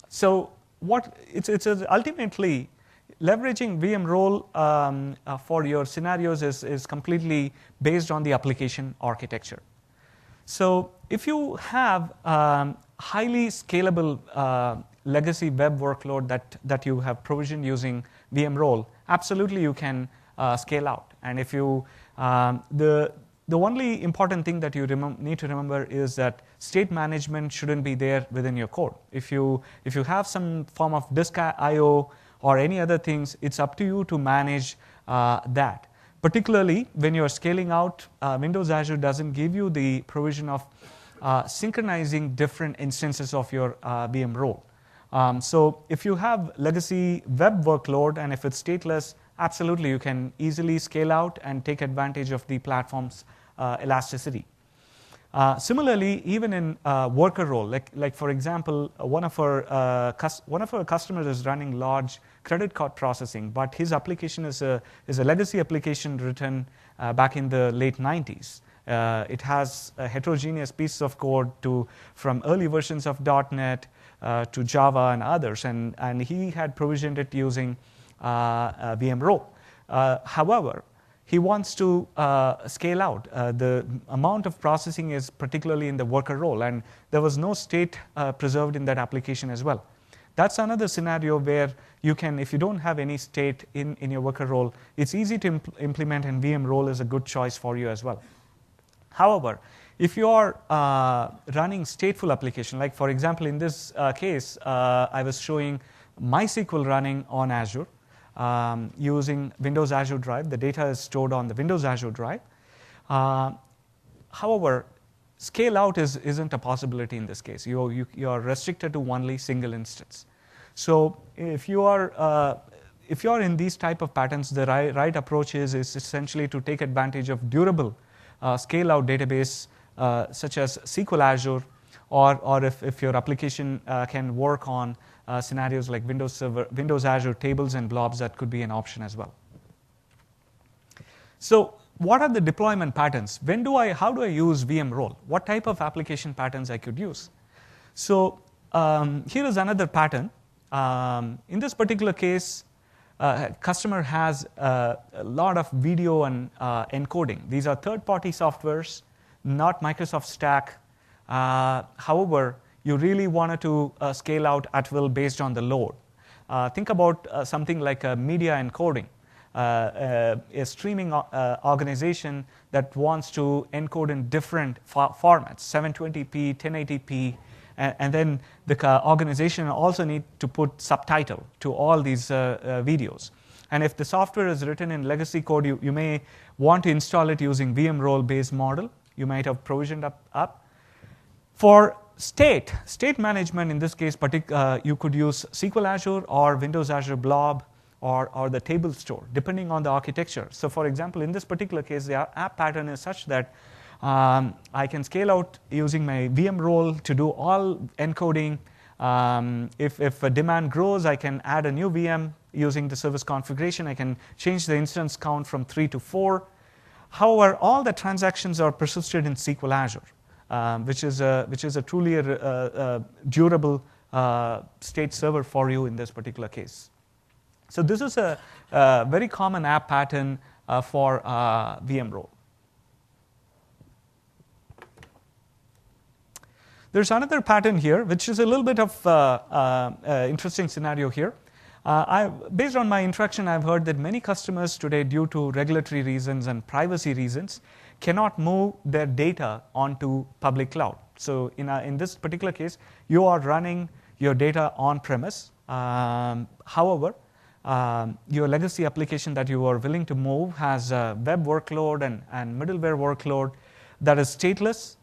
So it's ultimately leveraging VM role for your scenarios is completely based on the application architecture. So if you have highly scalable legacy web workload that you have provisioned using VM role, absolutely you can scale out. And if you the only important thing that you need to remember is that state management shouldn't be there within your code. If you have some form of disk I/O or any other things, it's up to you to manage that. Particularly when you're scaling out, Windows Azure doesn't give you the provision of synchronizing different instances of your VM role. So if you have legacy web workload and if it's stateless, absolutely you can easily scale out and take advantage of the platform's elasticity. Similarly, even in worker role, like for example, one of our customers is running large credit card processing, but his application is a legacy application written back in the late 90s. It has a heterogeneous piece of code from early versions of .NET to Java and others, and he had provisioned it using VM role. However, he wants to scale out. The amount of processing is particularly in the worker role, and there was no state preserved in that application as well. That's another scenario where you can, if you don't have any state in your worker role, it's easy to implement, and VM role is a good choice for you as well. However, if you are running stateful application, like for example in this case, I was showing MySQL running on Azure using Windows Azure Drive. The data is stored on the Windows Azure Drive. However, scale out isn't a possibility in this case. You are restricted to only single instance. So if if you're in these type of patterns, the right approach is essentially to take advantage of durable scale-out database such as SQL Azure, or if your application can work on scenarios like Windows Azure tables and blobs, that could be an option as well. So what are the deployment patterns? How do I use VM role? What type of application patterns I could use? So here is another pattern. In this particular case, customer has a lot of video and encoding. These are third-party softwares, not Microsoft stack. However, you really wanted to scale out at will based on the load. Think about something like a media encoding. A streaming organization that wants to encode in different formats, 720p, 1080p, and then the organization also need to put subtitle to all these videos. And if the software is written in legacy code, you may want to install it using VM role-based model. You might have provisioned up. For state management, in this case, you could use SQL Azure or Windows Azure Blob or the table store, depending on the architecture. So for example, in this particular case, the app pattern is such that I can scale out using my VM role to do all encoding. If a demand grows, I can add a new VM using the service configuration. I can change the instance count from 3 to 4. However, all the transactions are persisted in SQL Azure, which is a truly durable state server for you in this particular case. So this is a very common app pattern for VM role. There's another pattern here, which is a little bit of interesting scenario here. Based on my interaction, I've heard that many customers today, due to regulatory reasons and privacy reasons, cannot move their data onto public cloud. So in this particular case, you are running your data on-premise. However, your legacy application that you are willing to move has a web workload and middleware workload that is stateless.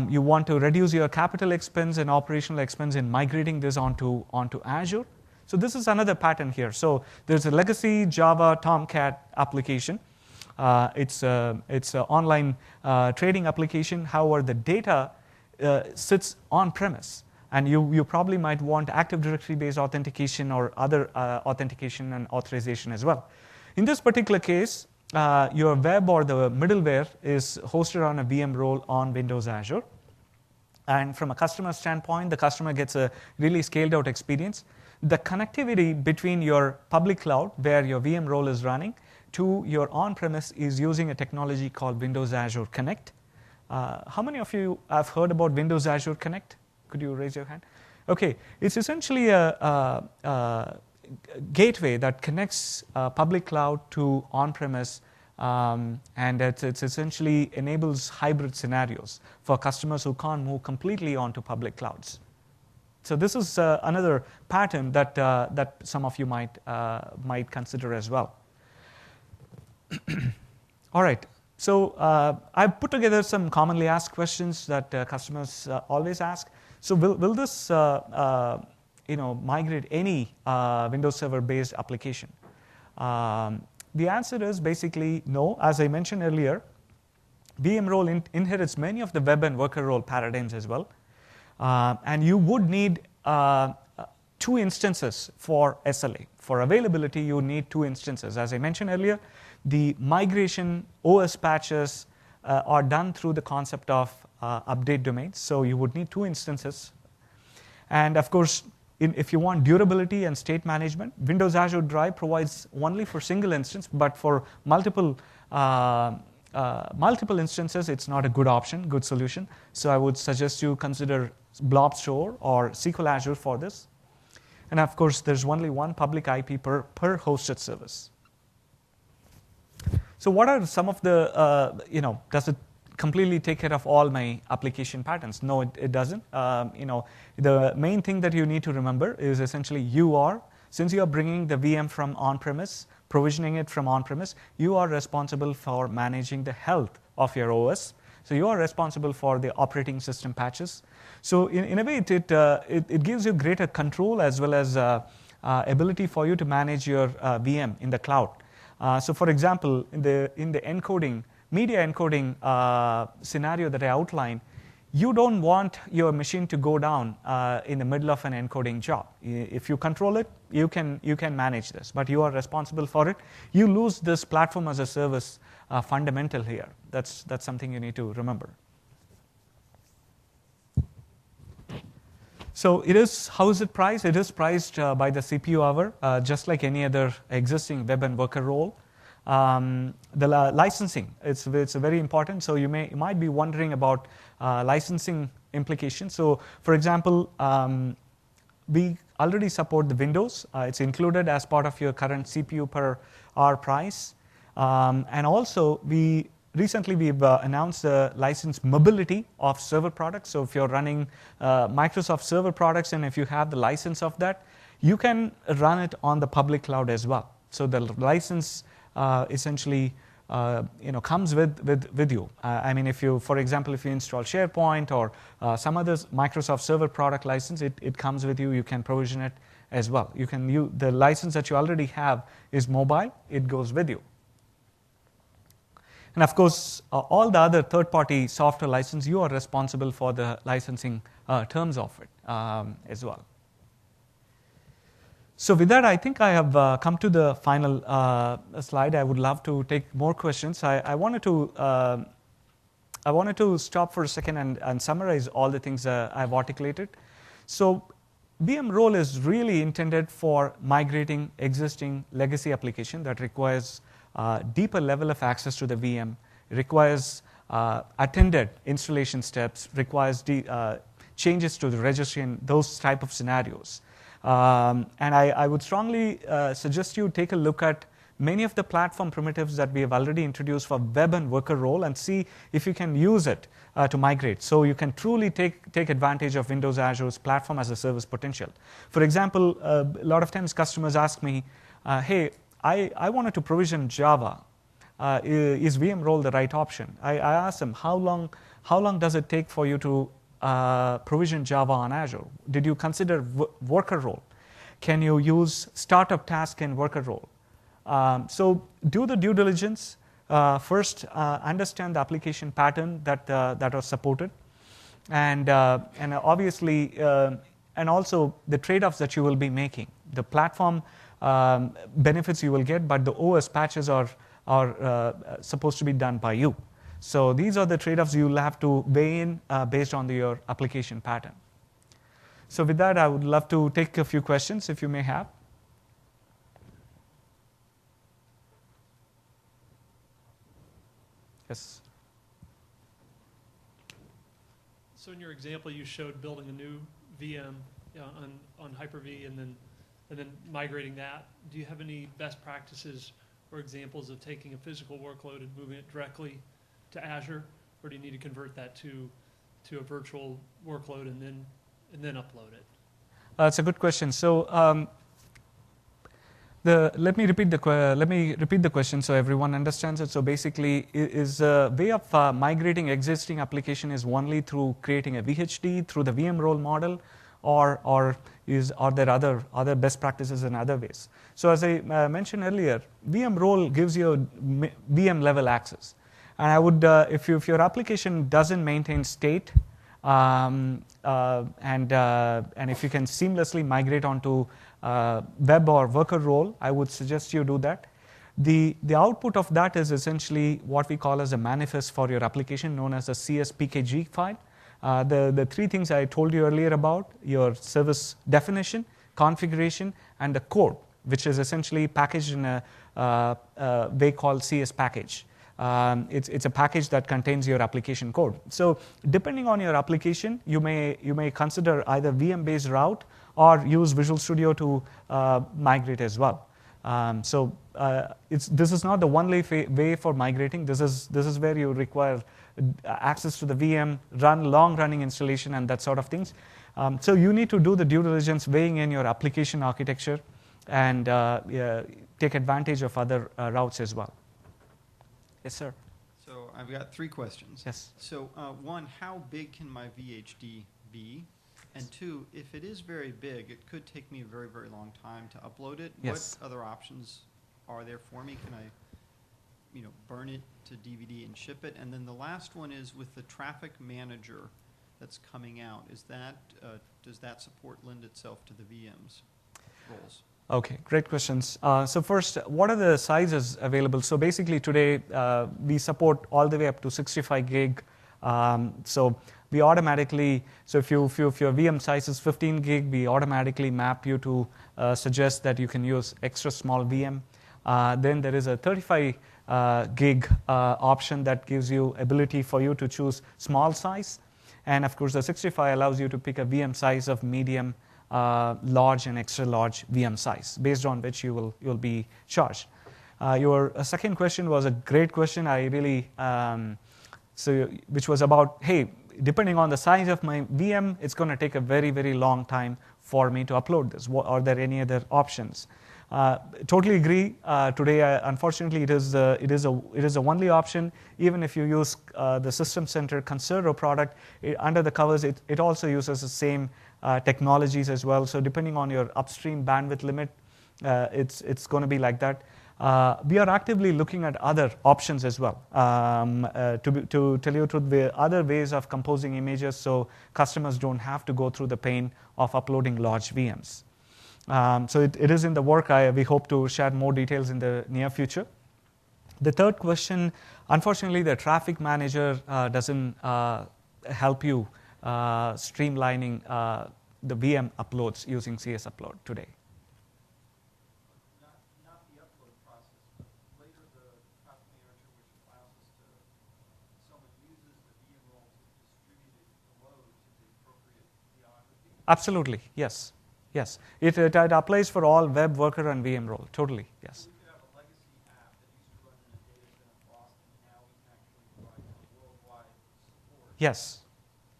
You want to reduce your capital expense and operational expense in migrating this onto Azure. So this is another pattern here. So there's a legacy Java Tomcat application. It's an online trading application. However, the data sits on-premise. And you probably might want Active Directory-based authentication or other authentication and authorization as well. In this particular case, your web or the middleware is hosted on a VM role on Windows Azure. And from a customer standpoint, the customer gets a really scaled out experience. The connectivity between your public cloud, where your VM role is running, to your on-premise is using a technology called Windows Azure Connect. How many of you have heard about Windows Azure Connect? Could you raise your hand? Okay, it's essentially a gateway that connects public cloud to on-premise, and it essentially enables hybrid scenarios for customers who can't move completely onto public clouds. So this is another pattern that some of you might consider as well. All right. So I've put together some commonly asked questions that customers always ask. So will this migrate any Windows Server-based application? The answer is basically no. As I mentioned earlier, VM role inherits many of the web and worker role paradigms as well. And you would need 2 instances for SLA. For availability, you need 2 instances. As I mentioned earlier, the migration OS patches are done through the concept of update domains. So you would need 2 instances. And of course, if you want durability and state management, Windows Azure Drive provides only for single instance, but for multiple instances, it's not a good option, good solution. So I would suggest you consider Blob Store or SQL Azure for this. And of course, there's only one public IP per hosted service. So what are some of the, does it completely take care of all my application patterns? No, it doesn't. The main thing that you need to remember is essentially since you are bringing the VM from on-premise, provisioning it from on-premise, you are responsible for managing the health of your OS. So you are responsible for the operating system patches. So in a way, it gives you greater control as well as ability for you to manage your VM in the cloud. So for example, in the encoding, media encoding scenario that I outlined, you don't want your machine to go down in the middle of an encoding job. If you control it, you can manage this, but you are responsible for it. You lose this platform as a service fundamental here. That's something you need to remember. So how is it priced? It is priced by the CPU hour, just like any other existing web and worker role. The licensing, it's very important. So you might be wondering about licensing implications. So for example, we already support the Windows. It's included as part of your current CPU per hour price. And also, recently we've announced the license mobility of server products. So if you're running Microsoft server products and if you have the license of that, you can run it on the public cloud as well. So the license essentially comes with you. I mean, for example, if you install SharePoint or some other Microsoft server product license, it comes with you. You can provision it as well. The license that you already have is mobile. It goes with you. And of course, all the other third-party software license, you are responsible for the licensing terms of it as well. So with that, I think I have come to the final slide. I would love to take more questions. I wanted to stop for a second and summarize all the things I've articulated. So VM role is really intended for migrating existing legacy application that requires deeper level of access to the VM, requires attended installation steps, requires changes to the registry and those type of scenarios. And I would strongly suggest you take a look at many of the platform primitives that we have already introduced for web and worker role and see if you can use it to migrate. So you can truly take advantage of Windows Azure's platform as a service potential. For example, a lot of times customers ask me, hey, I wanted to provision Java. Is VM role the right option? I asked them, how long does it take for you to provision Java on Azure? Did you consider worker role? Can you use startup task in worker role? So do the due diligence. First, understand the application pattern that are supported, and obviously, and also the trade-offs that you will be making. The platform benefits you will get, but the OS patches are supposed to be done by you. So these are the trade-offs you'll have to weigh in based on your application pattern. So with that, I would love to take a few questions if you may have. Yes. So in your example, you showed building a new VM on Hyper-V and then migrating that. Do you have any best practices or examples of taking a physical workload and moving it directly to Azure, or do you need to convert that to a virtual workload and then upload it? That's a good question. So let me repeat the question so everyone understands it. So basically, is a way of migrating existing application is only through creating a VHD through the VM role model, or are there other best practices in other ways? So as I mentioned earlier, VM role gives you VM level access, and I would if your application doesn't maintain state, and if you can seamlessly migrate onto web or worker role, I would suggest you do that. The output of that is essentially what we call as a manifest for your application, known as a CSPKG file. The three things I told you earlier about: your service definition, configuration, and the code, which is essentially packaged in a way called CS package. It's a package that contains your application code. So depending on your application, you may consider either VM-based route or use Visual Studio to migrate as well. This is not the only way for migrating. This is where you require access to the VM, run long-running installation, and that sort of things. So you need to do the due diligence, weighing in your application architecture, and take advantage of other routes as well. Yes, sir. So I've got three questions. Yes. So one, how big can my VHD be? And two, if it is very big, it could take me a very, very long time to upload it. Yes. What other options are there for me? Can I, burn it to DVD and ship it? And then the last one is with the traffic manager that's coming out. Does that support lend itself to the VM's roles? Okay, great questions. So first, what are the sizes available? So basically today, we support all the way up to 65 gig. So we automatically, so if your VM size is 15 gig, we automatically map you to suggest that you can use extra small VM. Then there is a 35 gig option that gives you ability for you to choose small size. And of course, the 65 allows you to pick a VM size of medium, large, and extra large VM size, based on which you'll be charged. Your second question was a great question. I really, which was about, hey, depending on the size of my VM, it's going to take a very, very long time for me to upload this. Are there any other options? Totally agree. Today, unfortunately, it is the only option. Even if you use the System Center Conservo product, under the covers, it also uses the same technologies as well. So depending on your upstream bandwidth limit, it's going to be like that. We are actively looking at other options as well. To tell you the truth, there are other ways of composing images so customers don't have to go through the pain of uploading large VMs. So it is in the work. We hope to share more details in the near future. The third question, unfortunately, the traffic manager doesn't help you streamlining the VM uploads using CS Upload today. Not the upload process, but later the traffic manager, which allows us to, someone uses the VM role to distribute the load to the appropriate geography. Absolutely, yes. Yes, it applies for all web worker and VM role. Totally, yes. We could have a legacy app that used to run in a data center in Boston, and now we can actually provide worldwide support. Yes,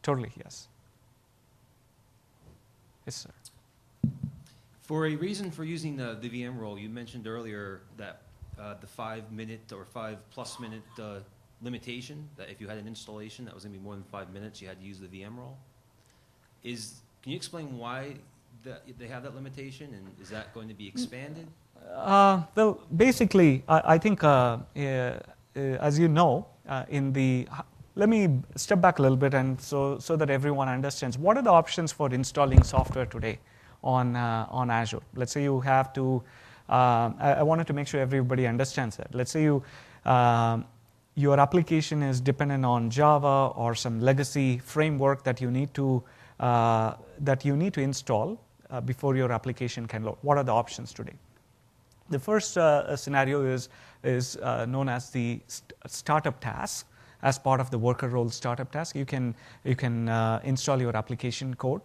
totally, yes. Yes, sir. For a reason for using the VM role, you mentioned earlier that the 5-minute or 5+ minute limitation, that if you had an installation that was going to be more than 5 minutes, you had to use the VM role. Can you explain why they have that limitation, and is that going to be expanded? Well, basically, I think, as you know, let me step back a little bit, and so that everyone understands what are the options for installing software today on Azure. Let's say you have to. I wanted to make sure everybody understands that. Let's say your application is dependent on Java or some legacy framework that you need to install before your application can load. What are the options today? The first scenario is known as the startup task. As part of the worker role startup task, you can install your application code.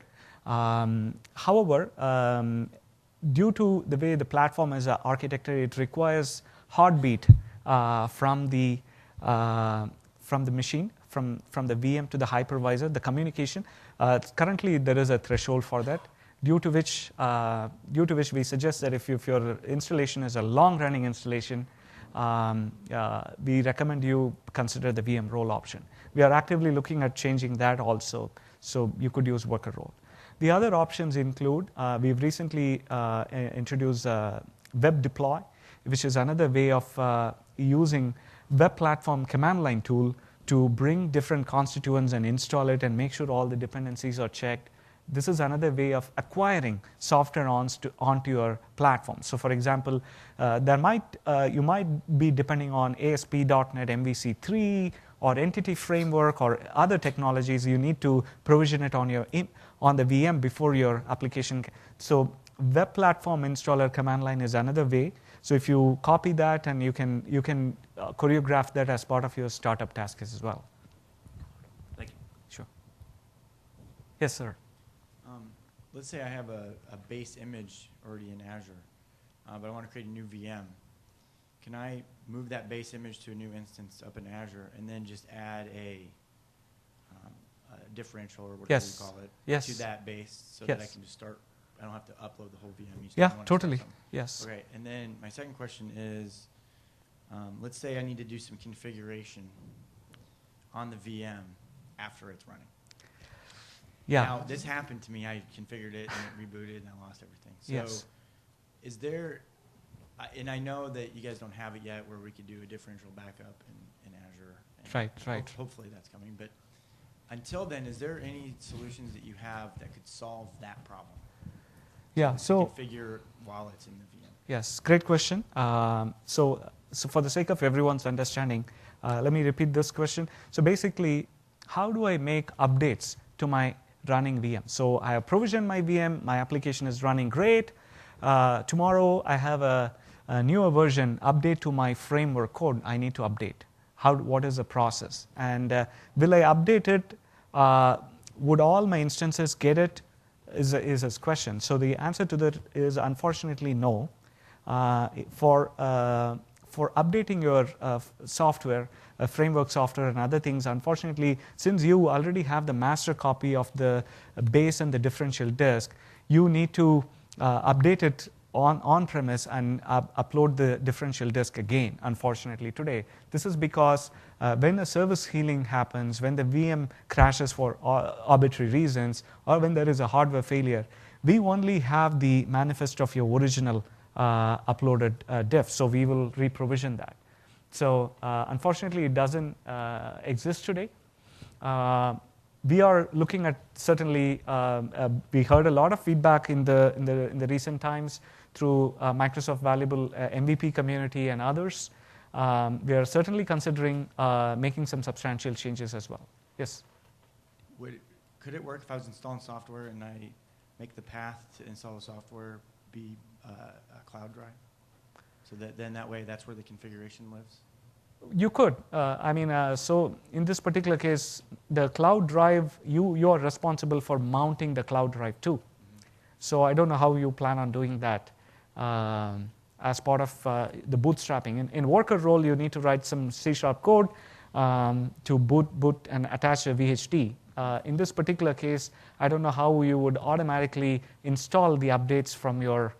However, due to the way the platform is architected, it requires heartbeat from the machine, from the VM to the hypervisor, the communication. Currently, there is a threshold for that, due to which we suggest that if your installation is a long-running installation, we recommend you consider the VM role option. We are actively looking at changing that also, so you could use worker role. The other options include, we've recently introduced web deploy, which is another way of using web platform command line tool to bring different constituents and install it and make sure all the dependencies are checked. This is another way of acquiring software onto your platform. So, for example, you might be depending on ASP.NET MVC3 or Entity Framework or other technologies. You need to provision it on the VM before your application. So, web platform installer command line is another way. So, if you copy that, and you can choreograph that as part of your startup task as well. Thank you. Sure. Yes, sir. Let's say I have a base image already in Azure, but I want to create a new VM. Can I move that base image to a new instance up in Azure and then just add a differential or whatever you call it to that base so that I can just start? I don't have to upload the whole VM. Yeah, totally. Yes. Okay, and then my second question is, let's say I need to do some configuration on the VM after it's running. Yeah. Now, this happened to me. I configured it and it rebooted and I lost everything. So Yes. is there, and I know that you guys don't have it yet where we could do a differential backup in Azure. And Right. Hopefully that's coming. But until then, is there any solutions that you have that could solve that problem? Yeah. So Configure while it's in the VM. yes, great question. So for the sake of everyone's understanding, let me repeat this question. So basically, how do I make updates to my running VM? So I have provisioned my VM. My application is running great. Tomorrow, I have a newer version update to my framework code. I need to update. What is the process? And will I update it? Would all my instances get it? Is his question. So the answer to that is unfortunately no. For updating your software, framework software and other things, unfortunately, since you already have the master copy of the base and the differential disk, you need to update it on-premise and upload the differential disk again, unfortunately, today. This is because when a service healing happens, when the VM crashes for arbitrary reasons, or when there is a hardware failure, we only have the manifest of your original uploaded diff, so we will reprovision that. So unfortunately, it doesn't exist today. We are looking at certainly. We heard a lot of feedback in the recent times through Microsoft Valuable MVP community and others. We are certainly considering making some substantial changes as well. Yes. Could it work if I was installing software and I make the path to install the software be a cloud drive? So that way, that's where the configuration lives? You could. So in this particular case, the cloud drive, you are responsible for mounting the cloud drive too. So I don't know how you plan on doing that as part of the bootstrapping. In worker role, you need to write some C# code to boot and attach a VHD. In this particular case, I don't know how you would automatically install the updates from your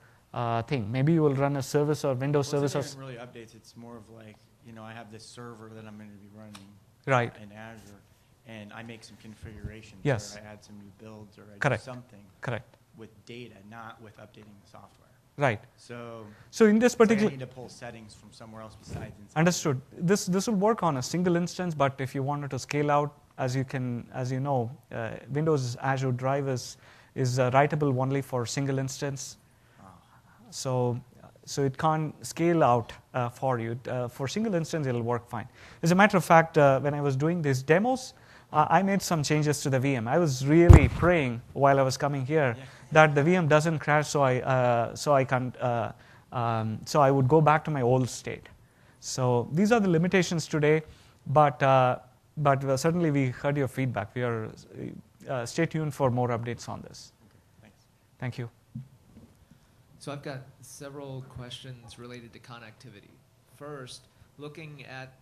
thing. Maybe you will run a service or Windows service. It isn't really updates. It's more of like, I have this server that I'm going to be running Right. in Azure, and I make some configurations. Yes. Or I add some new builds, or I Correct. do something Correct. with data, not with updating the software. Right. So in this it's like particular... I need to pull settings from somewhere else besides inside. Understood. This will work on a single instance, but if you wanted to scale out, as you know, Windows Azure Drive is writable only for single instance. So it can't scale out for you. For single instance, it'll work fine. As a matter of fact, when I was doing these demos, I made some changes to the VM. I was really praying while I was coming here that the VM doesn't crash, so I would go back to my old state. So these are the limitations today, but certainly we heard your feedback. We are stay tuned for more updates on this. Okay, thanks. Thank you. So I've got several questions related to connectivity. First, looking at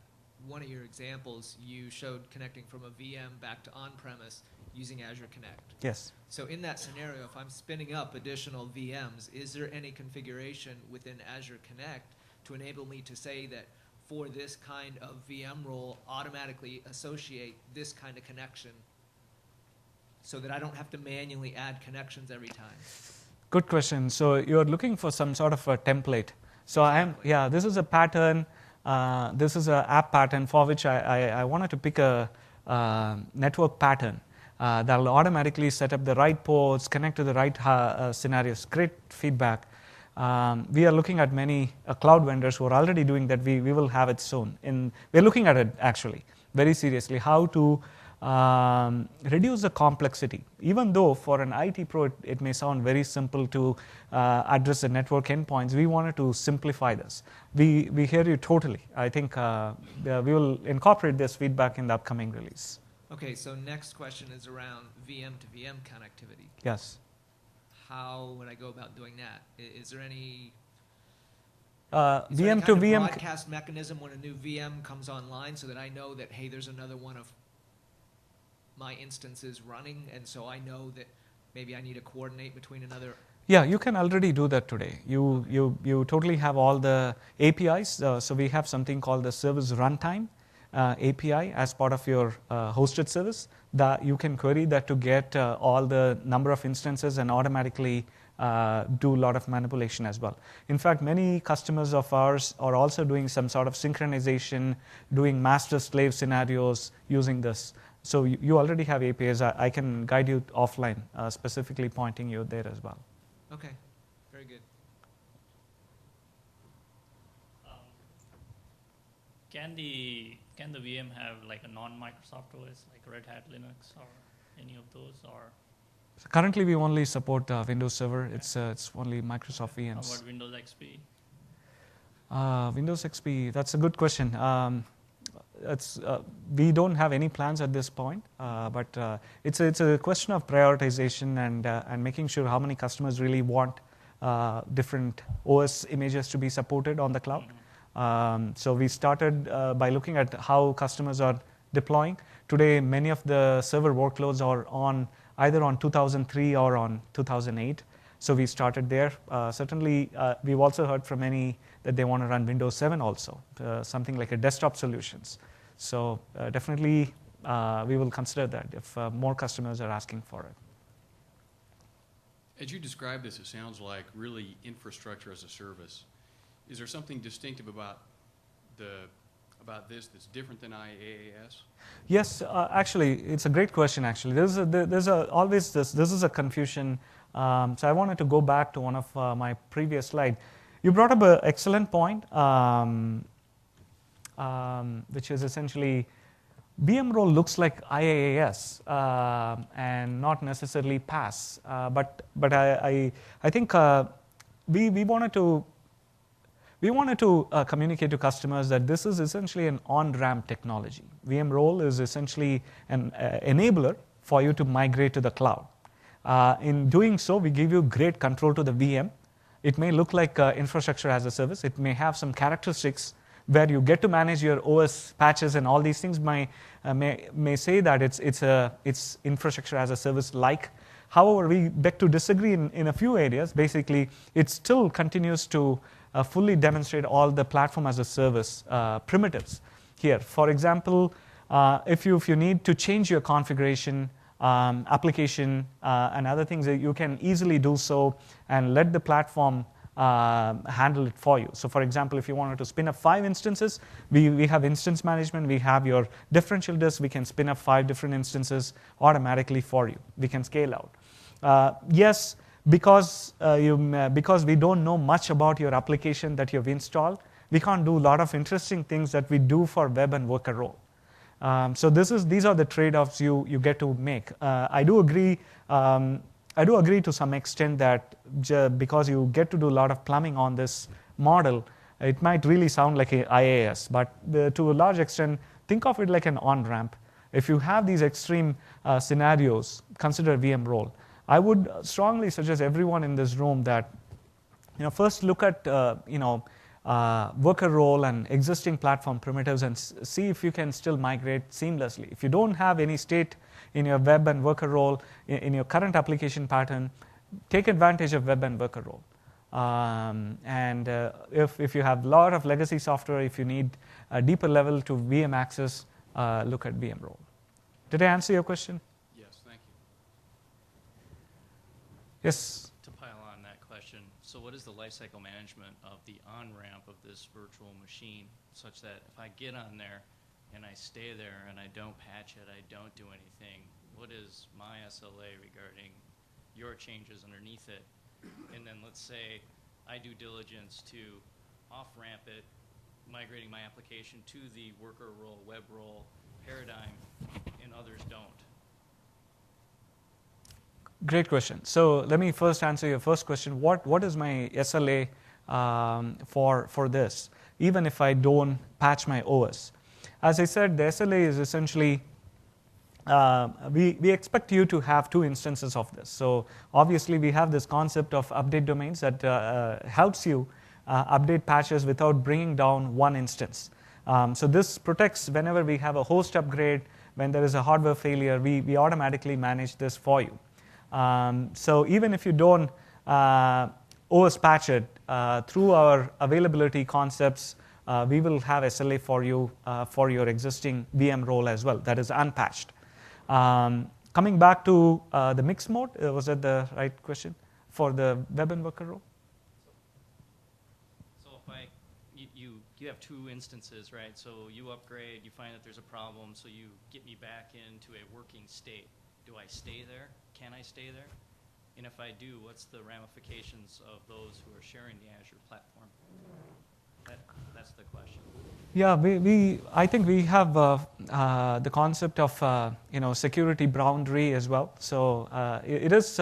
one of your examples, you showed connecting from a VM back to on-premise using Azure Connect. Yes. So in that scenario, if I'm spinning up additional VMs, is there any configuration within Azure Connect to enable me to say that for this kind of VM role, automatically associate this kind of connection so that I don't have to manually add connections every time? Good question. So you're looking for some sort of a template. So Exactly. this is a pattern. This is an app pattern for which I wanted to pick a network pattern that will automatically set up the right ports, connect to the right scenarios. Great feedback. We are looking at many cloud vendors who are already doing that. We will have it soon. We're looking at it actually very seriously, how to reduce the complexity. Even though for an IT pro it may sound very simple to address the network endpoints, we wanted to simplify this. We hear you totally. I think we will incorporate this feedback in the upcoming release. Okay, so next question is around VM to VM connectivity. Yes. How would I go about doing that? Is there any VM Is there any to kind of VM. broadcast mechanism when a new VM comes online so that I know that, hey, there's another one of my instances running, and so I know that maybe I need to coordinate between another? Yeah, you can already do that today. You totally have all the APIs. So we have something called the service runtime. API as part of your hosted service, that you can query that to get all the number of instances and automatically do a lot of manipulation as well. In fact, many customers of ours are also doing some sort of synchronization, doing master-slave scenarios using this. So you already have APIs. I can guide you offline, specifically pointing you there as well. Okay, very good. Can the VM have like a non-Microsoft OS, like Red Hat Linux or any of those, or So currently, we only support Windows Server. It's only Microsoft how VMs. about Windows XP? Windows XP, that's a good question. We don't have any plans at this point, but it's a question of prioritization and making sure how many customers really want different OS images to be supported on the cloud. So we started by looking at how customers are deploying. Today, many of the server workloads are on either on 2003 or on 2008. So we started there. Certainly, we've also heard from many that they want to run Windows 7 also, something like a desktop solutions. So definitely, we will consider that if more customers are asking for it. As you describe this, it sounds like really infrastructure as a service. Is there something distinctive about this that's different than IaaS? Yes, actually, it's a great question. Actually, this is a confusion. So I wanted to go back to one of my previous slide. You brought up an excellent point, which is essentially VM role looks like IaaS and not necessarily PaaS. But I think we wanted to communicate to customers that this is essentially an on-ramp technology. VM role is essentially an enabler for you to migrate to the cloud. In doing so, we give you great control to the VM. It may look like infrastructure as a service. It may have some characteristics where you get to manage your OS patches and all these things. May say that it's infrastructure as a service like. However, we beg to disagree in a few areas. Basically, it still continues to fully demonstrate all the platform as a service primitives here. For example, if you need to change your configuration, application, and other things, you can easily do so and let the platform handle it for you. So for example, if you wanted to spin up 5 instances, we have instance management. We have your differential disk. We can spin up 5 different instances automatically for you. We can scale out. Yes, because we don't know much about your application that you've installed, we can't do a lot of interesting things that we do for web and worker role. So these are the trade-offs you get to make. I do agree to some extent that because you get to do a lot of plumbing on this model, it might really sound like a IaaS. But to a large extent, think of it like an on-ramp. If you have these extreme scenarios, consider VM role. I would strongly suggest everyone in this room that first look at worker role and existing platform primitives and see if you can still migrate seamlessly. If you don't have any state in your web and worker role in your current application pattern, take advantage of web and worker role. And if you have a lot of legacy software, if you need a deeper level to VM access, look at VM role. Did I answer your question? Yes, thank you. Yes. To pile on that question, so what is the lifecycle management of the on-ramp of this virtual machine, such that if I get on there and I stay there and I don't patch it, I don't do anything, what is my SLA regarding your changes underneath it? And then let's say I do diligence to off-ramp it, migrating my application to the worker role, web role paradigm, and others don't. Great question. So let me first answer your first question. What is my SLA for this, even if I don't patch my OS? As I said, the SLA is essentially, we expect you to have 2 instances of this. So obviously, we have this concept of update domains that helps you update patches without bringing down one instance. So this protects whenever we have a host upgrade, when there is a hardware failure, we automatically manage this for you. So even if you don't OS patch it, through our availability concepts, we will have SLA for you for your existing VM role as well that is unpatched. Coming back to the mixed mode, was that the right question for the web invoker role? So if you have two instances, right? So you upgrade, you find that there's a problem, so you get me back into a working state. Do I stay there? Can I stay there? And if I do, what's the ramifications of those who are sharing the Azure platform? That's the question. Yeah, I think we have the concept of security boundary as well. So it is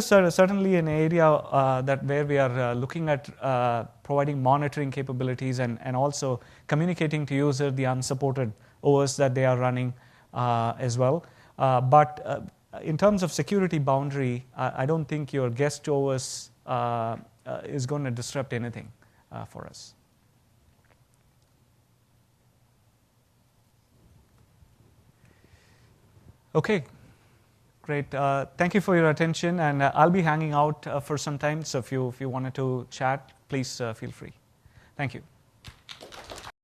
certainly an area that where we are looking at providing monitoring capabilities and also communicating to user the unsupported OS that they are running as well. But in terms of security boundary, I don't think your guest OS is going to disrupt anything for us. Okay, great. Thank you for your attention, and I'll be hanging out for some time. So if you wanted to chat, please feel free. Thank you.